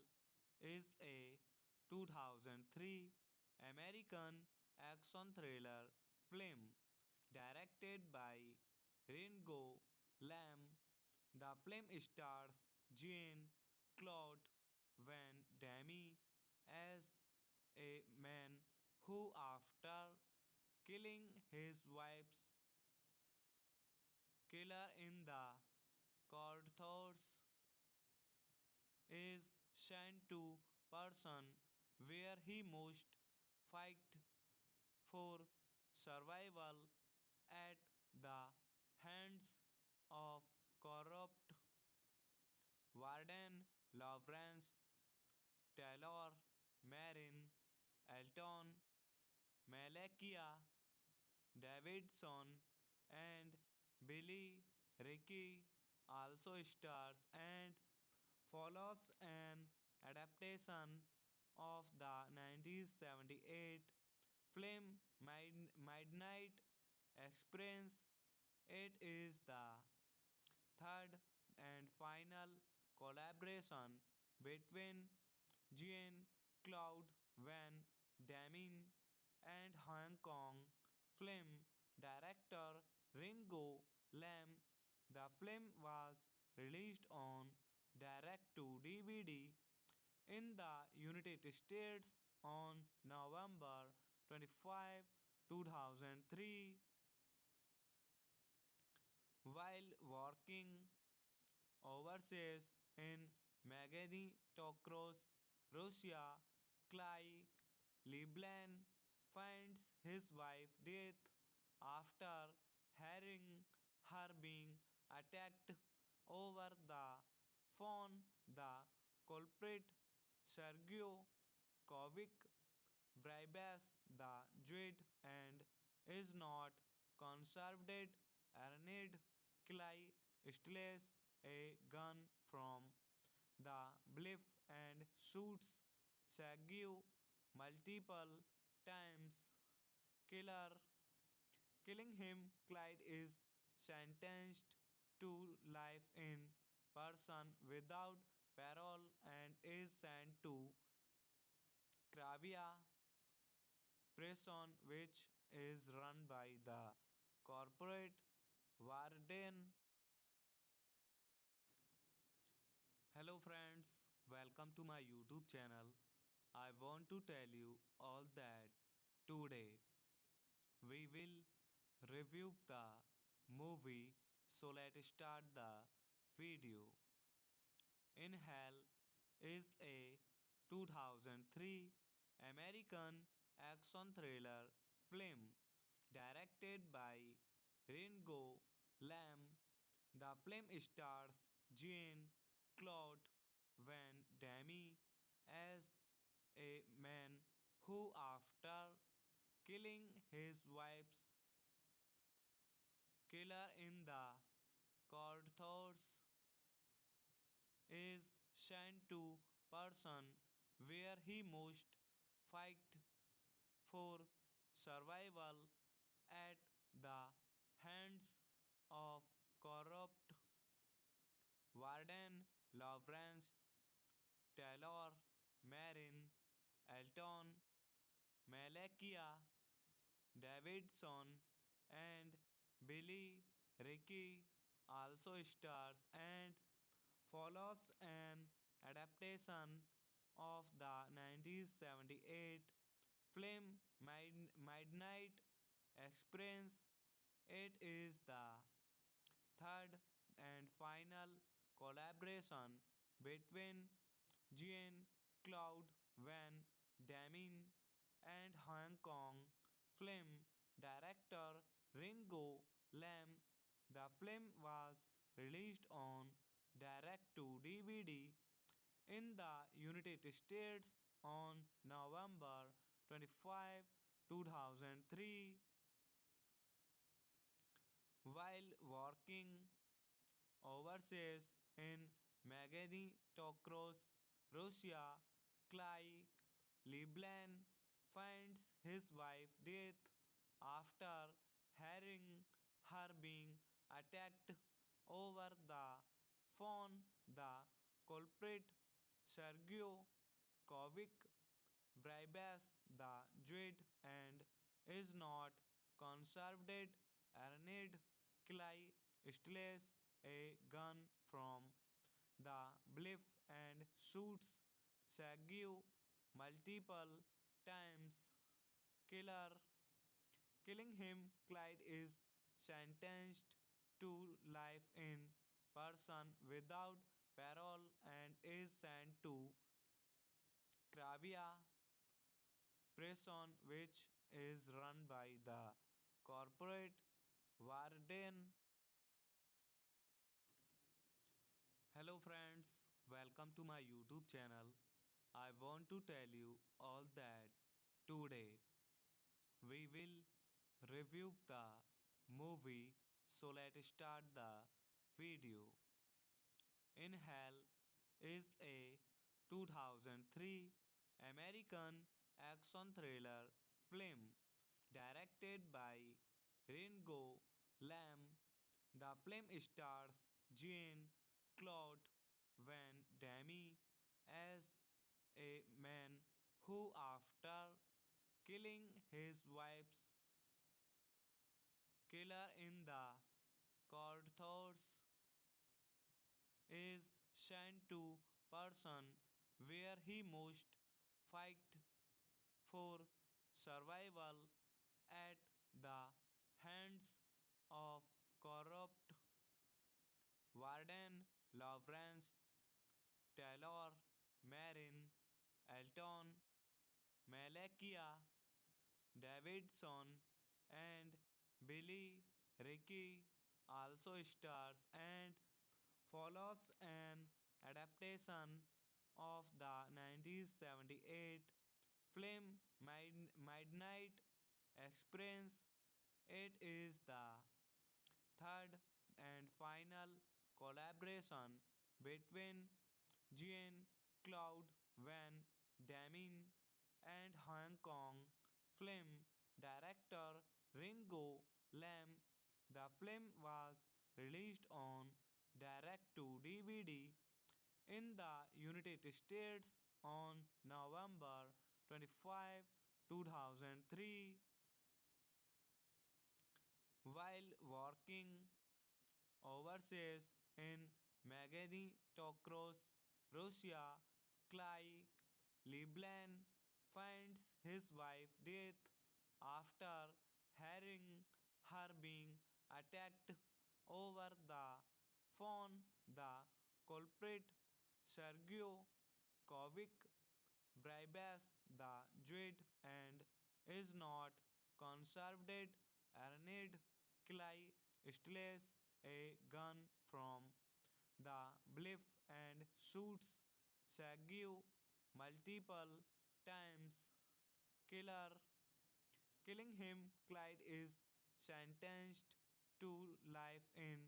is a 2003 American action thriller film directed by Ringo Lam. The film stars Jean Claude Van Damme as a man who, after killing his wife's killer in the courthouse, is sent to person where he must fight for survival at the hands of corrupt warden Lawrence Taylor, Marin, Elton, Malakia Davidson, and Billy Ricky also stars and follows an adaptation of the 1978 film Midnight Express. It is the third and final collaboration between Jean Claude Van Damme and Hong Kong film director Ringo Lam. The film was released on direct to DVD in the United States on November 25, 2003. While working overseas in Magnitogorsk, Russia, Clay Leblanc finds his wife dead after hearing her being attacked over the phone. The culprit, Sergio Kovic, bribes the Jew and is not conserved. Arnid Clay steals a gun from the bluff and shoots Sergio multiple times. Killer Killing him, Clyde is sentenced to life in prison without parole and is sent to Cravia prison, which is run by the corporate warden. Hello, friends, welcome to my YouTube channel. I want to tell you all that today we will review the movie. So let's start the video. In Hell is a 2003 American action thriller film directed by Ringo Lam. The film stars Jean Claude Van Damme as a man who, after killing his wife's killer in the courthouse, is sent to person where he must fight for survival at the hands of corrupt warden Lawrence Taylor, Marin, Elton, Malakia Davidson, and Billy Ricky also stars and follows an adaptation of the 1978 film Midnight Express. It is the third and final collaboration between Jean Claude Van Damme and Hong Kong film director Ringo Lam. The film was released on direct to DVD in the United States on November 25, 2003. While working overseas in Magnitogorsk, Russia, Clay Leblanc finds his wife dead after hearing her being attacked over the phone. The culprit, Sergio Kovic, bribes the Jew and is not conserved. Arnid Clay steals a gun from the bluff and shoots Sergio multiple times. Killer Killing him, Clyde is sentenced to life in prison without parole and is sent to Cravia prison, which is run by the corporate warden. Hello, friends, welcome to my YouTube channel. I want to tell you all that today we will review the movie. So let's start the video. In Hell is a 2003 American action thriller film directed by Ringo Lam. The film stars Jean Claude Van Damme as a man who, after killing his wife's killer in the courthouse, is sent to person where he must fight for survival at the hands of corrupt warden Lawrence Taylor, Marin, Elton, Malakia Davidson, and Billy Ricky also stars and follows an adaptation of the 1978 film Midnight Express. It is the third and final collaboration between Jean-Claude Van Damme and Hong Kong film director Ringo Lam. The film was released on direct to DVD in the United States on November 25, 2003. While working overseas in Magnitogorsk, Russia, Clay Leblanc finds his wife dead after hearing her being attacked over the phone. The culprit, Sergio Kovic, bribes the Jewed and is not conserved. Arned Clay steals a gun from the bluff and shoots Sergio multiple times, killer, killing him. Clyde is sentenced to life in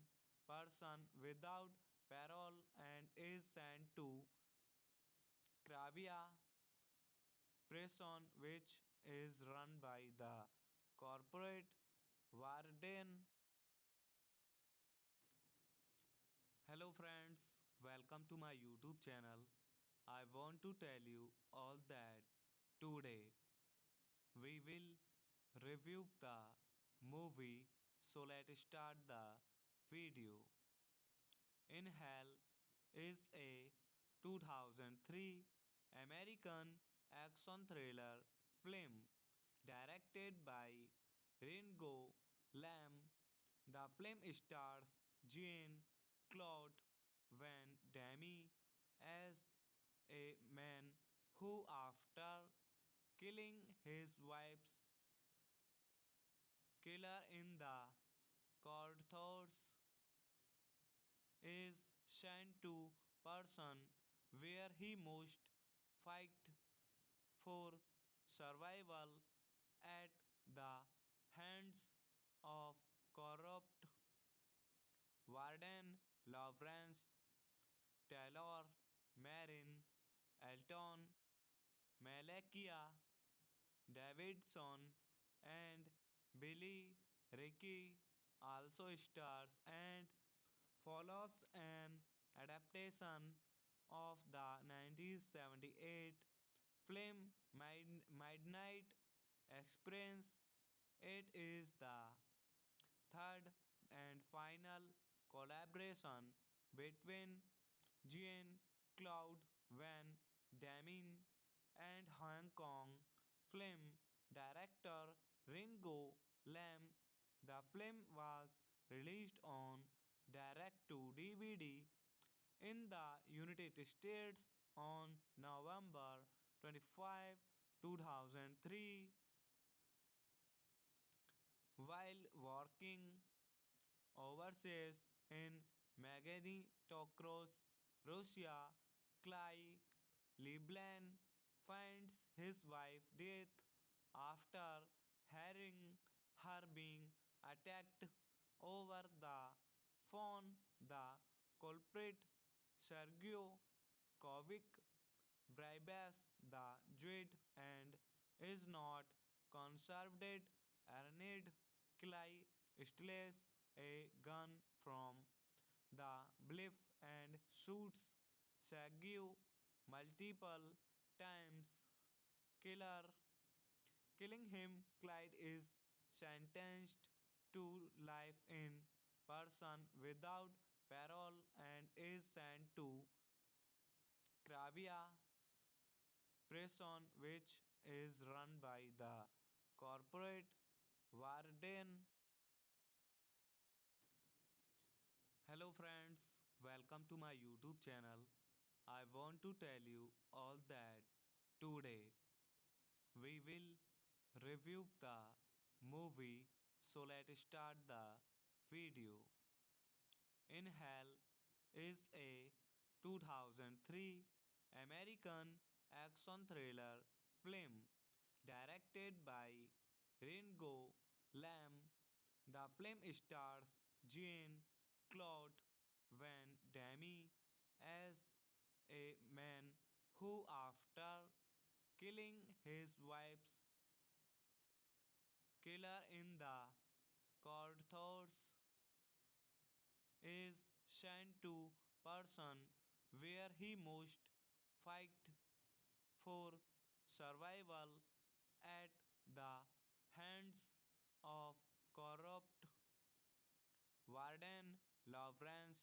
prison without parole and is sent to Kravia prison, which is run by the corporate warden. Hello friends, welcome to my YouTube channel. I want to tell you all that today we will review the movie, so let's start the video. In Hell is a 2003 American action thriller film directed by Ringo Lam. The film stars Jean Claude Van Damme as a man who, after killing his wife's killer in the courthouse, is sent to prison where he must fight for survival at the hands of corrupt warden Lawrence Taylor, Marin, Elton, Malakia Davidson, and Billy Ricky also stars and follows an adaptation of the 1978 film Midnight Express. It is the third and final collaboration between Jean-Claude Van Damme and Hong Kong film director Ringo Lam. The film was released on direct to DVD in the United States on November 25, 2003. While working overseas in Magnitogorsk, Russia, Clay Leblanc finds his wife dead after hearing her being attacked over the phone. The culprit, Sergio Kovic, bribes the Jewed and is not conserved. Arned Clay steals a gun from the bluff and shoots Sergio multiple times, killer, killing him. Clyde is sentenced to life in prison without parole and is sent to Kravia prison, which is run by the corporate warden. Hello friends, welcome to my YouTube channel. I want to tell you all that today we will review the movie, so let's start the video. In Hell is a 2003 American action thriller film directed by Ringo Lam. The film stars Jean Claude Van Damme as a man who, after killing his wife's killer in the courthouse, is sent to person where he must fight for survival at the hands of corrupt warden Lawrence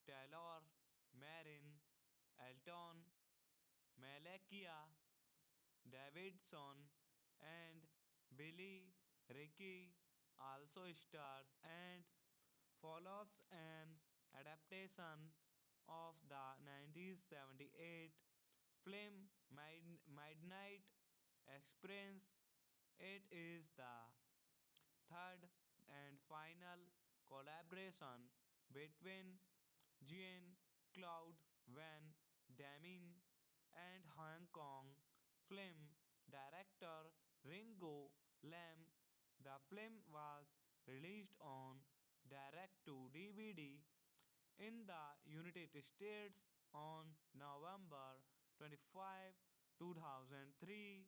Taylor, Marin, Elton, Malakia Davidson, and Billy Ricky also stars and follows an adaptation of the 1978 film Midnight Express. It is the third and final collaboration between Jean Claude Van Damme and Hong Kong film director Ringo Lam. The film was released on direct to DVD in the United States on November 25, 2003.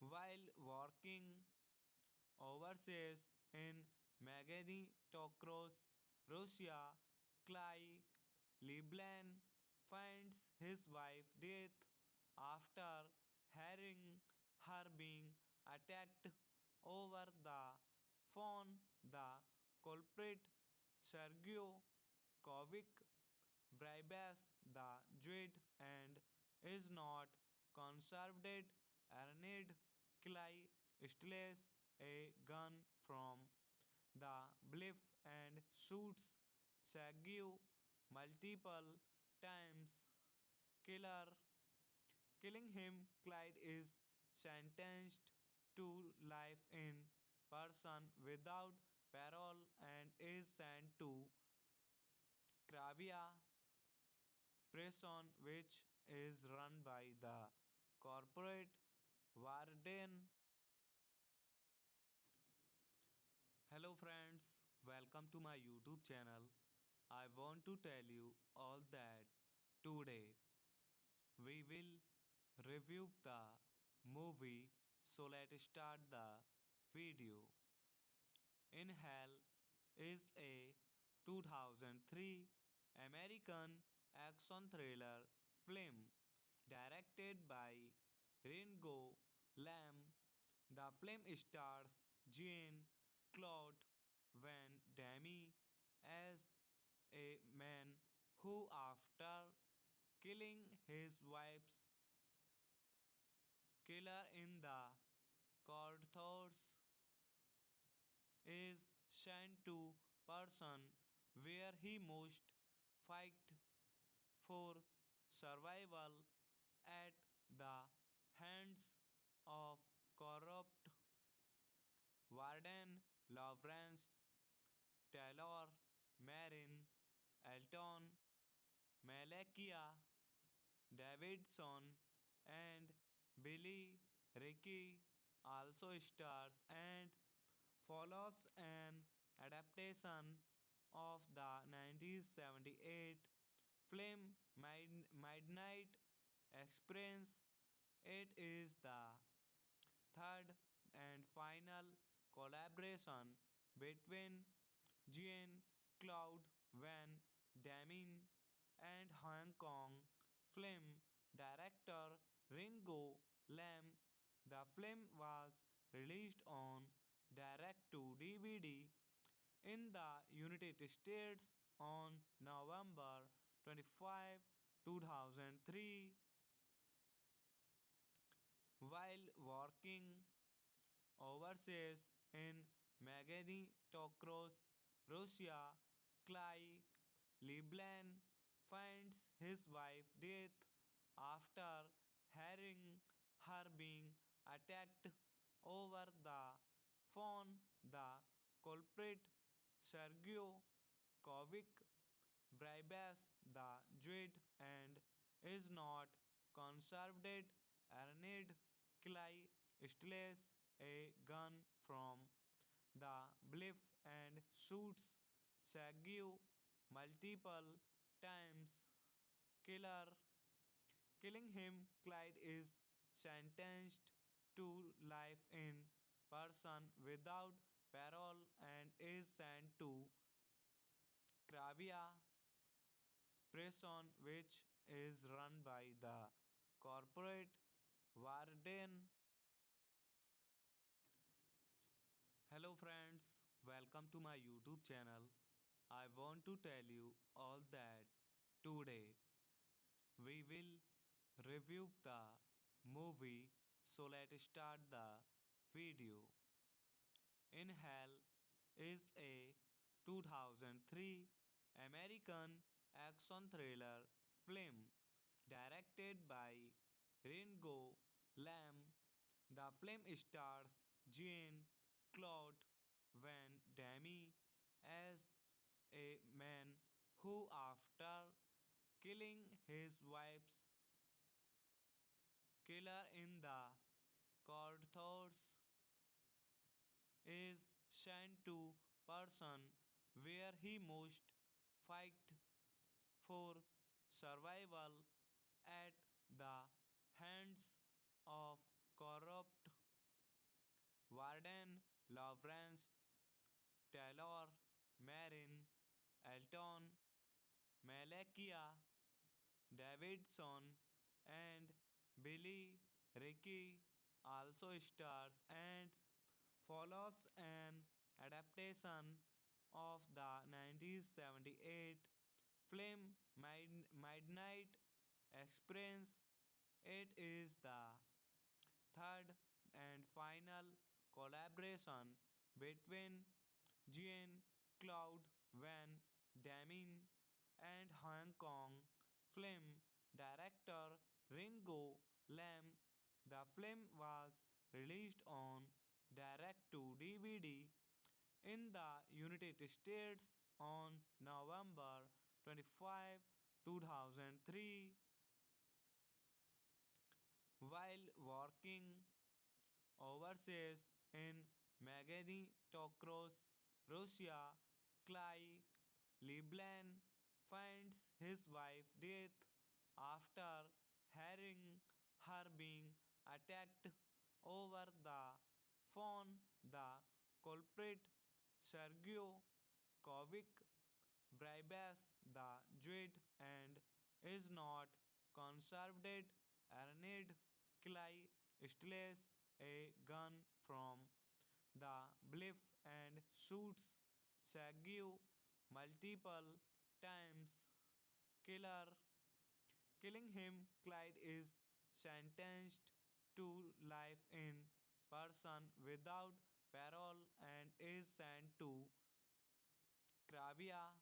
While working overseas in Magnitogorsk, Russia, Clay Leblanc finds his wife dead after hearing her being attacked over the phone. The culprit, Sergio Kovic, bribes the Jewed and is not conserved. Arned Clay steals a gun from the bluff and shoots Sergio multiple times. Killer Killing him, Clyde is sentenced to life in prison without parole and is sent to Kravia prison, which is run by the corporate warden. Hello friends, welcome to my YouTube channel. I want to tell you all that today we will review the movie. So let's start the video. In Hell is a 2003 American action thriller film directed by Ringo Lam. The film stars Jean Claude Van Damme as a man who, after killing his wife's killer in the courthouse, is sent to person where he must fight for survival at the hands of corrupt warden Lawrence Taylor, Marin, Elton, Malakia Davidson, and Billy Ricky also stars and follows an adaptation of the 1978 film Midnight Express. It is the third and final collaboration between Jean Claude Van Damme and Hong Kong film director Ringo Lam. The film was released on direct to DVD in the United States on November 25, 2003. While working overseas in Magnitogorsk, Russia, Clay Leblanc finds his wife dead after hearing her being attacked over the phone. The culprit, Sergio Kovic, bribes the Jew and is not conserved. Arnid Clay steals a gun from the bluff and shoots Shaggy multiple times. Killer Killing him, Clyde is sentenced to life in prison without parole and is sent to Kravia prison, which is run by the corporate warden. Hello friends, welcome to my YouTube channel. I want to tell you all that today we will review the movie, so let's start the video. In Hell is a 2003 American action thriller film directed by Ringo Lam. The film stars Jean Claude Van Damme as a man who, after killing his wife's killer in the courthouse, is sent to person where he must fight for survival at the hands of corrupt warden Lawrence Taylor, Marin, Elton, Malakia Davidson, and Billy Ricky also stars and follows an adaptation of the 1978 film Midnight Express. It is the third and final collaboration between Jean Claude Van Damme and Hong Kong film director Ringo Lam. The film was released on direct to DVD in the United States on November 25, 2003. While working overseas in Magnitogorsk, Russia, Clay Leblanc finds his wife dead after hearing her being attacked over the phone. The culprit, Sergio Kovic, bribes the Jew and is not conserved. Arnid Clay steals a gun from the bluff and shoots Sergio multiple times. Killer Killing him, Clyde is sentenced to life in prison without parole and is sent to Kravia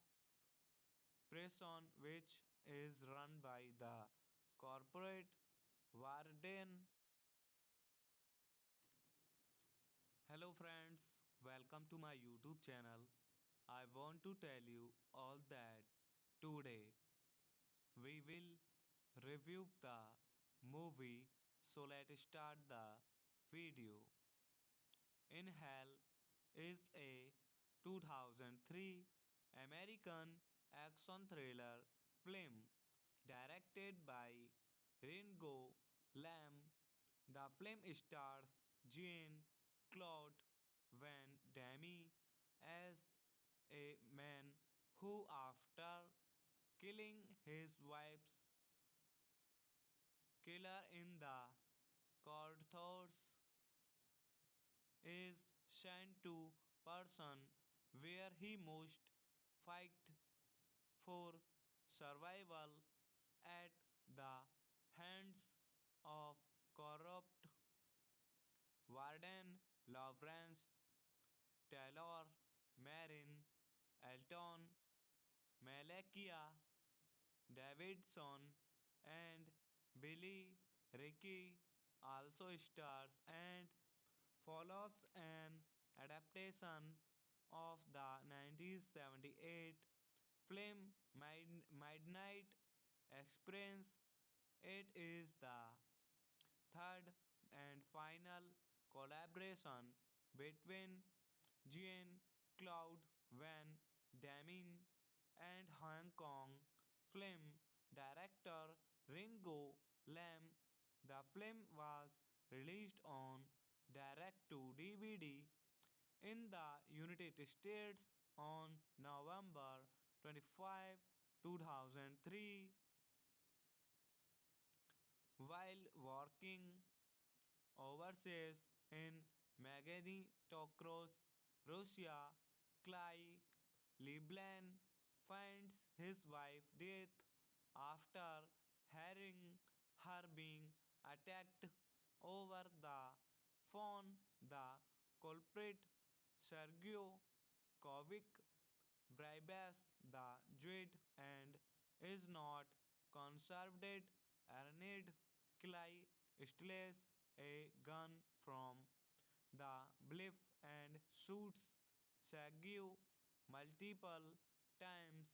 prison, which is run by the corporate warden. Hello friends, welcome to my YouTube channel. I want to tell you all that today we will review the movie, so let's start the video. In Hell is a 2003 American action thriller film directed by Ringo Lam. The film stars Jean Claude Van Damme as a man who, after killing his wife's killer in the courthouse, is sent to person where he must fight for survival at the hands of corrupt warden Lawrence Taylor, Marin, Elton, Malakia Davidson, and Billy Ricky also stars and follows an adaptation of the 1978 film Midnight Experience. It is the third and final collaboration between Jean Claude Van Damme and Hong Kong film director Ringo Lam. The film was released on direct to DVD in the United States on November 25, 2003. While working overseas in Magnitogorsk, Russia, Clay Leblanc finds his wife dead after hearing her being attacked over the phone. The culprit, Sergio Kovic, bribes the Jewed and is not conserved. Arned Clay steals a gun from the bluff and shoots Sergio multiple times,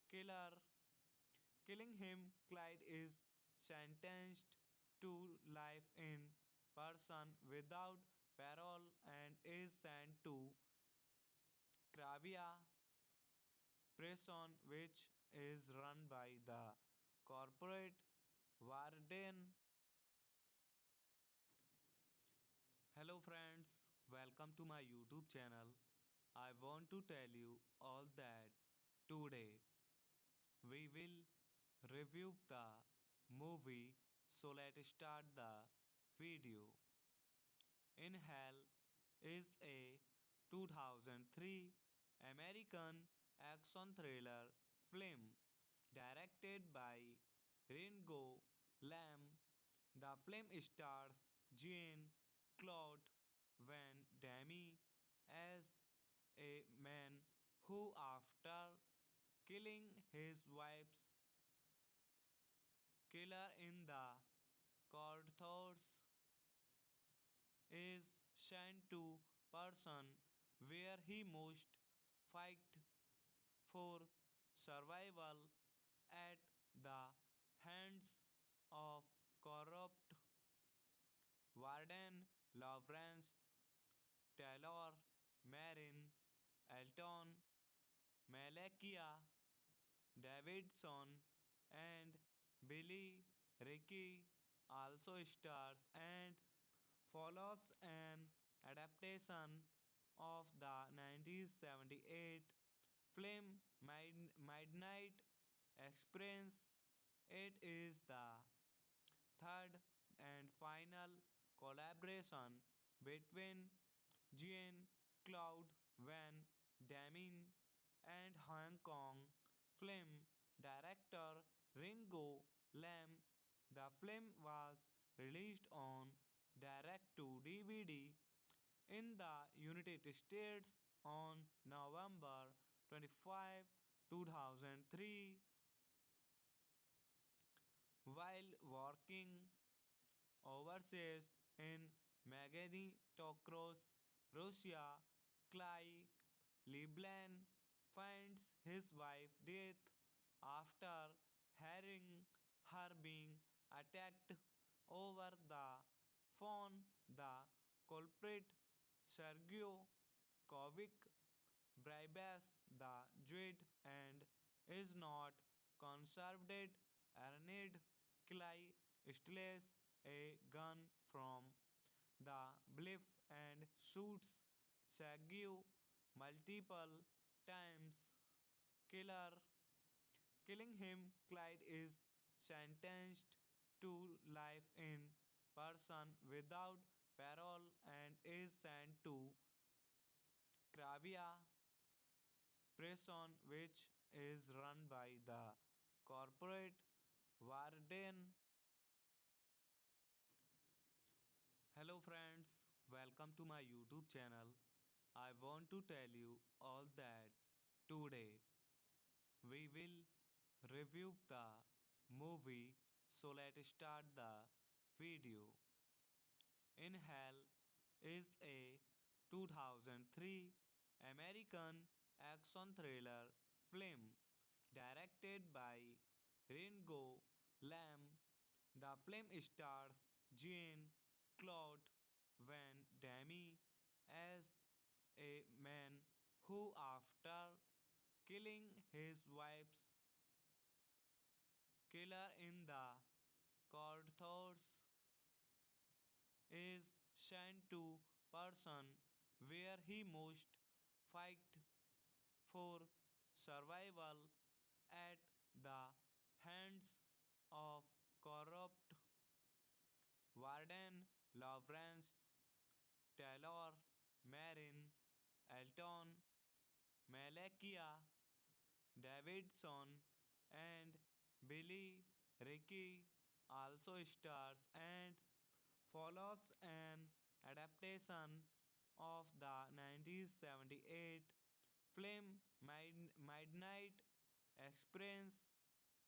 killer, killing him. Clyde is sentenced to life in prison without parole and is sent to Kravia prison, which is run by the corporate warden. Hello friends, welcome to my YouTube channel. I want to tell you all that today we will review the movie. So let's start the video. In Hell is a 2003 American action thriller film directed by Ringo Lam. The film stars Jean Claude Van Damme as a man who, after killing his wife's killer in the courthouse, is sent to prison where he must fight for survival at the hands of corrupt warden Lawrence Taylor, Marin, Elton, Malakia Davidson, and Billy Ricky also stars and follows an adaptation of the 1978 film Midnight Experience. It is the third and final collaboration between Jean Claude Van Damme and Hong Kong film director Ringo Lam. The film was released on direct to DVD in the United States on November 25, 2003. While working overseas in Magnitogorsk, Russia, Clay Leblanc finds his wife dead after hearing her being attacked over the phone. The culprit, Sergio Kovic, bribes the Jewed and is not conserved. Arned Clay steals a gun from the bluff and shoots Sergio multiple times, killer, killing him. Clyde is sentenced to life in prison without parole and is sent to Kravia prison, which is run by the corporate warden. Hello friends, welcome to my YouTube channel. I want to tell you all that today we will review the movie. So let's start the video. In Hell is a 2003 American action thriller film Directed by Ringo Lam, the film stars Jean Claude Van Damme as a man who, after killing his wife's killer in the courthouse, is sent to person where he must fight for survival at the hands of corrupt warden Lawrence Taylor, Marin, Elton, Malakia Davidson, and Billy Ricky also stars and follows an adaptation of the 1978 film Midnight Experience.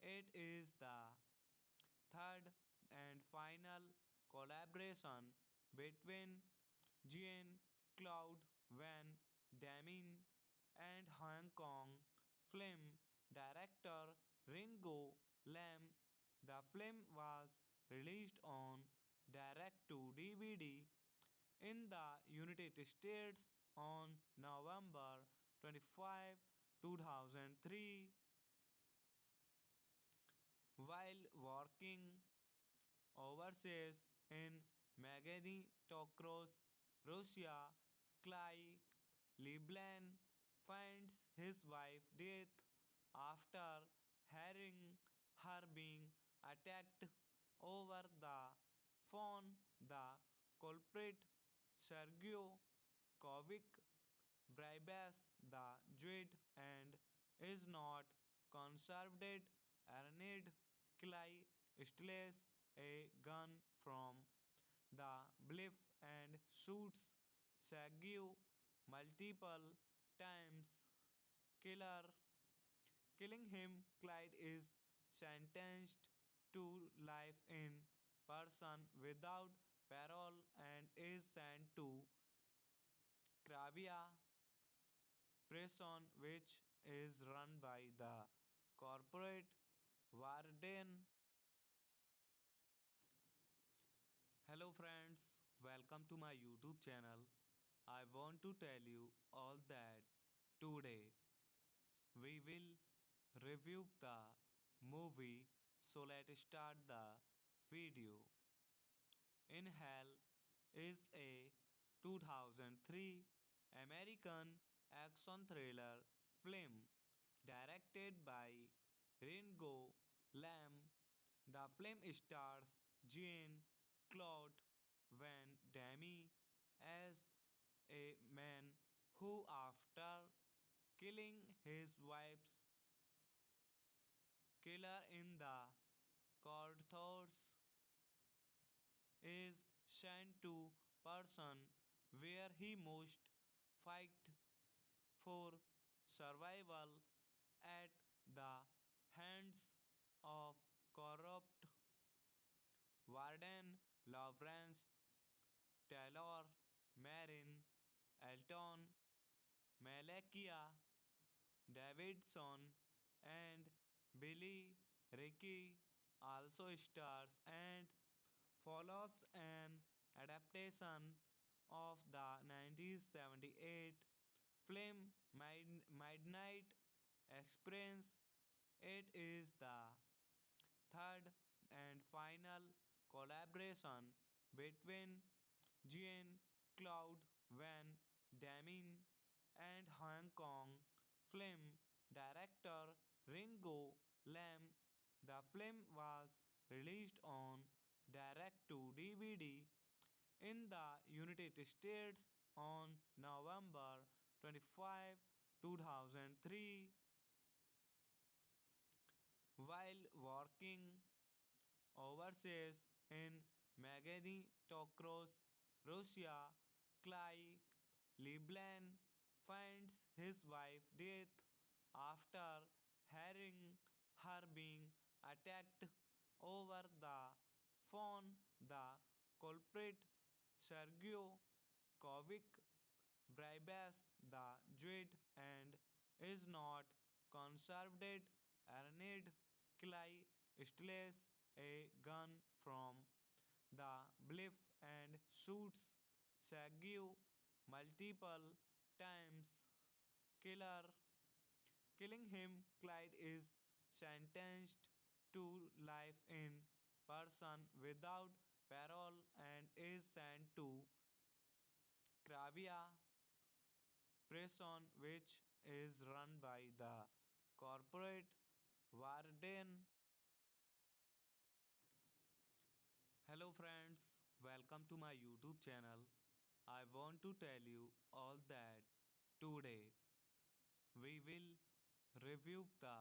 It is the third and final collaboration between Jean Claude Van Damme and Hong Kong film director Ringo Lam. The film was released on direct to DVD in the United States on November 25, 2003. While working overseas in Magnitogorsk, Russia, Clay Leblanc finds his wife dead after hearing her being attacked over the phone. The culprit, Sergio Kovic, bribes the Jewed and is not conserved. Arned Clay steals a gun from the bluff and shoots Sergio multiple times, killer, killing him. Clyde is sentenced to life in prison without parole and is sent to Kravia prison, which is run by the corporate warden. Hello friends, welcome to my YouTube channel. I want to tell you all that today we will review the movie. So let's start the video. In Hell is a 2003 American action thriller film directed by Ringo Lam. The film stars Jean Claude Van Damme as a man who, after killing his wife's killer in the courthouse, is sent to person where he must fight for survival at the hands of corrupt warden Lawrence Taylor, Marin, Elton, Malakia Davidson, and Billy Ricky also stars and follows an adaptation of the 1978 film Midnight Experience. It is the third and final collaboration between Jean Claude Van Damme and Hong Kong film director Ringo Lam. The film was released on direct to DVD in the United States on November 25, 2003. While working overseas in Magnitogorsk, Russia, Clay Leblanc finds his wife dead after hearing her being attacked over the phone. The culprit, Sergio Kovic, bribes the Jewed and is not conserved. Arned Clay steals a gun from the bluff and shoots Shaggy multiple times. Killer Killing him, Clyde is sentenced to life in prison without parole and is sent to Krabia prison, which is run by the corporate warden. Hello friends, welcome to my YouTube channel. I want to tell you all that today we will review the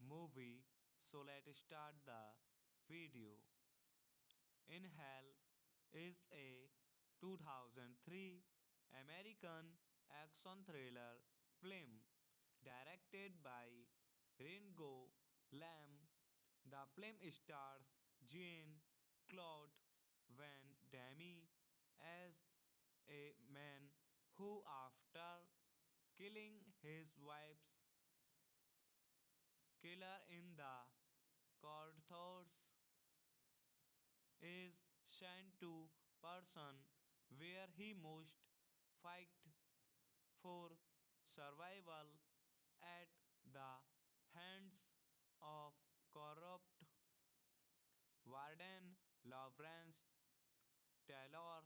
movie, so let's start the video. In Hell is a 2003 American action thriller film directed by Ringo Lam. The film stars Jean Claude Van Damme as a man who, after killing his wife's killer in the courthouse, is sent to person where he must fight for survival at the hands of corrupt warden Lawrence Taylor,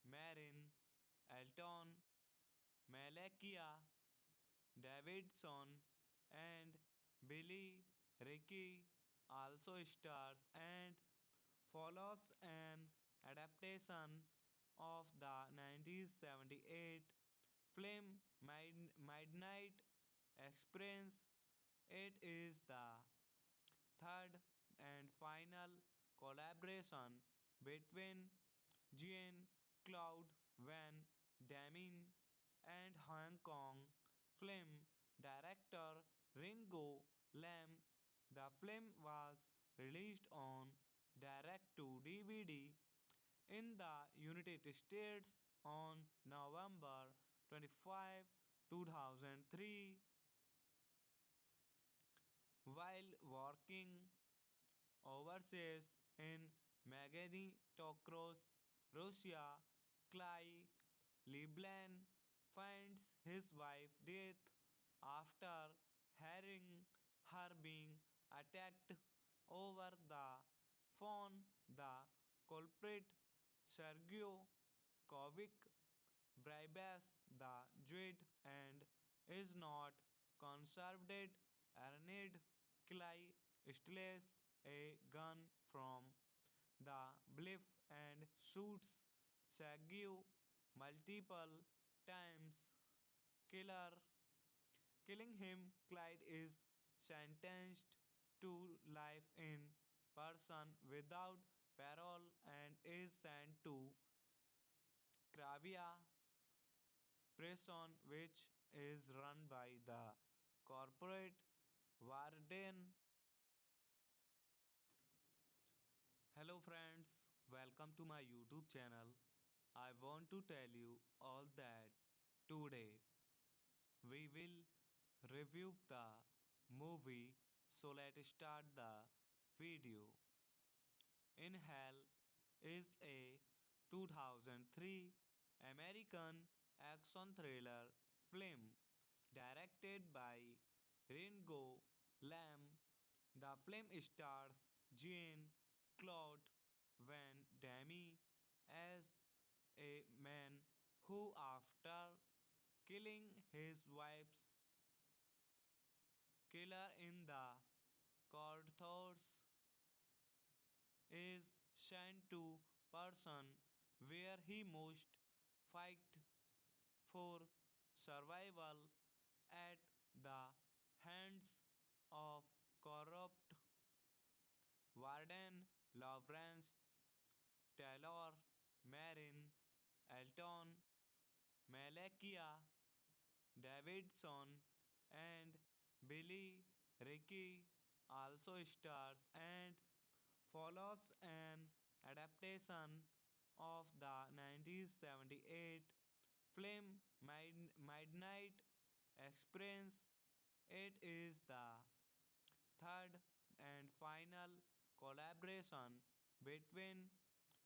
Marin, Elton, Malakia Davidson, and Billy Ricky also stars and follows an adaptation of the 1978 film Midnight Express. It is the third and final collaboration between Jean Claude Van Damme and Hong Kong film director Ringo Lam. The film was released on direct to DVD in the United States on November 25, 2003. While working overseas in Magnitogorsk, Russia, Clay Leblanc finds his wife dead after hearing her being attacked over the phone. The culprit, Sergio Kovic, bribes the Jewed and is not conserved. Arned Clay steals a gun from the bluff and shoots Sergio multiple times. Killer Killing him, Clyde is sentenced to life in prison without parole and is sent to Krabia prison, which is run by the corporate warden. Hello friends, welcome to my YouTube channel. I want to tell you all that today we will review the movie, so let's start the video. In Hell is a 2003 American action thriller film directed by Ringo Lam. The film stars Jean Claude Van Damme as a man who, after killing his wife's killer in the courthouse, is sent to person where he must fight for survival at the hands of corrupt warden Lawrence Taylor, Marin, Elton, Malakia Davidson, and Billy Ricky also stars and follows an adaptation of the 1978 film Midnight Express. It is the third and final collaboration between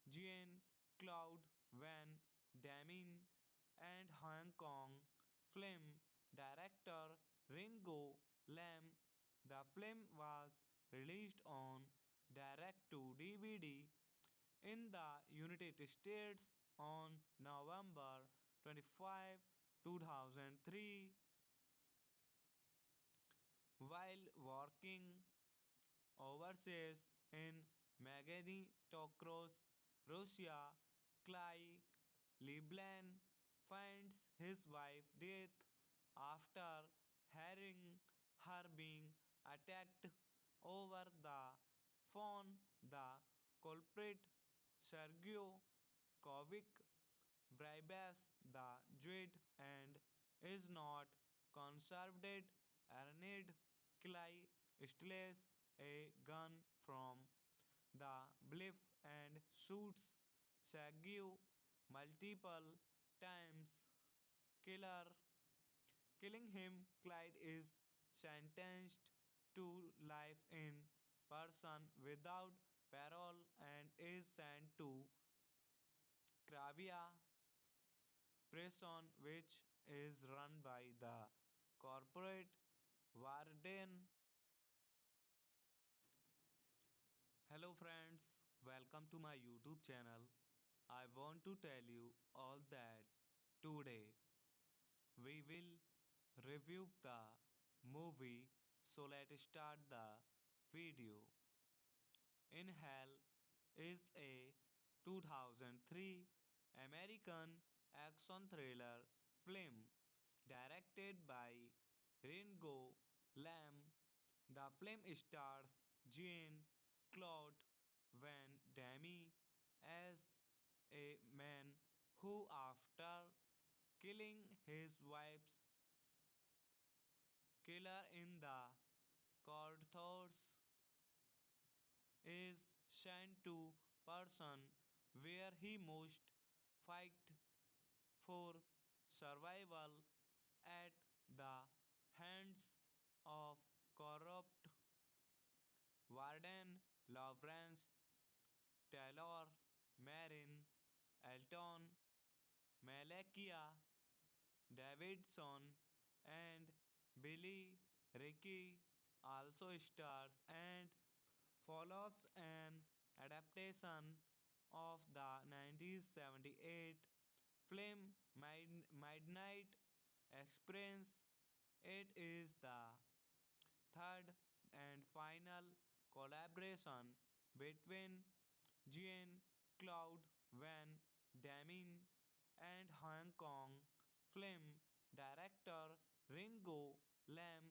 Jean-Claude Van Damme and Hong Kong film director Ringo Lam. The film was released on direct to DVD in the United States on November 25, 2003. While working overseas in Magnitogorsk, Russia, Clay Leblanc finds his wife dead after hearing her being attacked over the phone. The culprit, Sergio Kovic, bribes the Jewed and is not conserved. Arned Clay steals a gun from the bluff and shoots Sergio multiple times. Killer Killing him, Clyde is sentenced to life in prison without parole and is sent to Krabia prison, which is run by the corporate warden. Hello friends, welcome to my YouTube channel. I want to tell you all that today we will review the movie, so let's start the video. In Hell is a 2003 American action thriller film directed by Ringo Lam. The film stars Jean Claude Van Damme as a man who, after killing his wife's killer in the courthouse, is sent to person where he must fight for survival at the hands of corrupt warden Lawrence Taylor, Marin, Elton, Malakia Davidson, and Billy Ricky also stars and follows an adaptation of the 1978 film Midnight Express. It is the third and final collaboration between Jean-Claude Van Damme and Hong Kong film director Ringo Lam.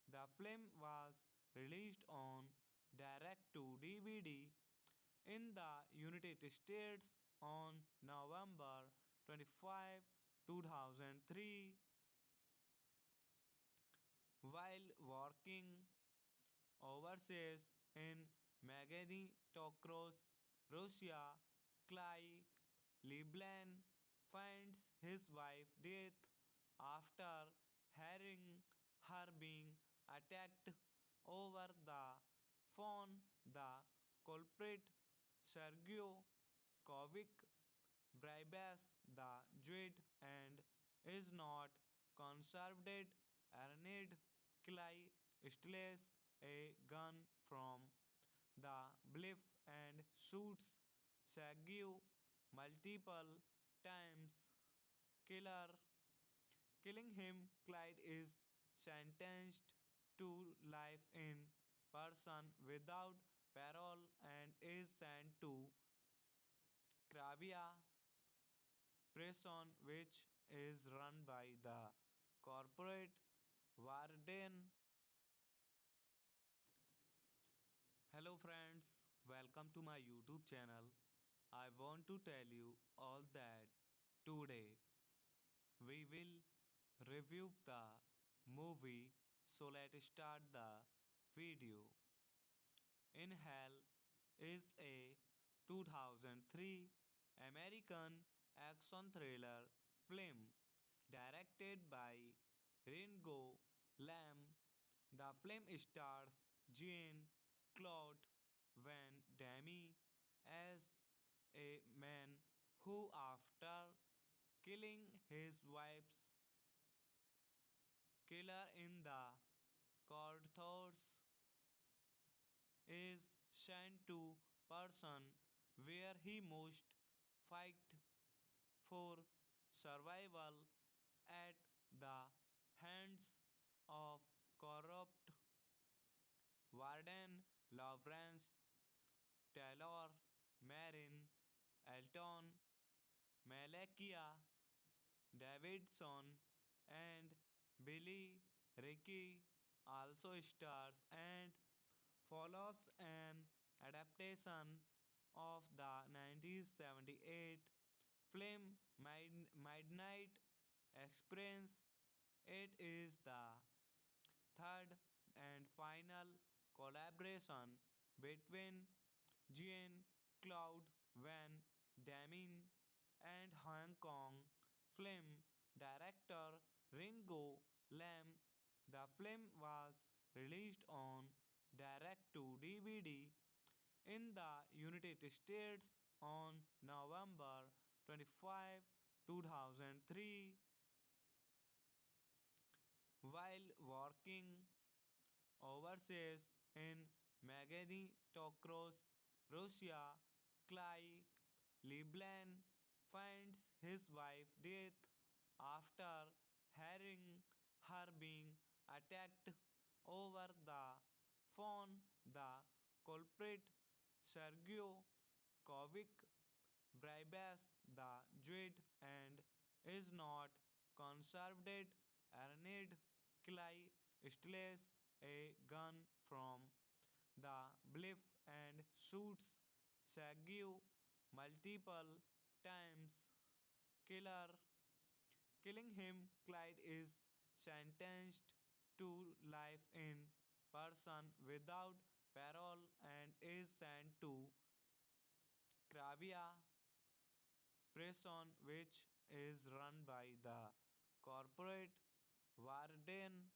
The film was released on direct to DVD in the United States on November 25, 2003. While working overseas in Magnitogorsk, Russia, Clay Leblanc finds his wife dead after hearing her being attacked over the phone. The culprit, Sergio Kovic, bribes the Jewed and is not conserved. Arned Clay steals a gun from the bluff and shoots Sergio multiple times. Killer Killing him, Clyde is sentenced to life in prison without parole and is sent to Krabia prison, which is run by the corporate warden. Hello friends, welcome to my YouTube channel. I want to tell you all that today we will review the movie, so let's start the video. In Hell is a 2003 American action thriller film directed by Ringo Lam. The film stars Jean Claude Van Damme as a man who, after killing his wife's killer in the courthouse, is sent to person where he must fight for survival at the hands of corrupt warden Lawrence Taylor, Marin, Elton, Malakia Davidson, and Billy Ricky also stars and follows an adaptation of the 1978 film Midnight Express. It is the third and final collaboration between Jean Claude Van Damme and Hong Kong film director Ringo Lam. The film was released on direct to DVD in the United States on November 25, 2003. While working overseas in Magnitogorsk, Russia, Clay Leblanc finds his wife dead after hearing her being attacked over the phone. The culprit, Sergio Kovic, bribes the Jewed and is not conserved. Arned Clay steals a gun from the bluff and shoots Sergio multiple times. Killer Killing him, Clyde is sentenced to life in prison without parole and is sent to Kravia prison, which is run by the corporate warden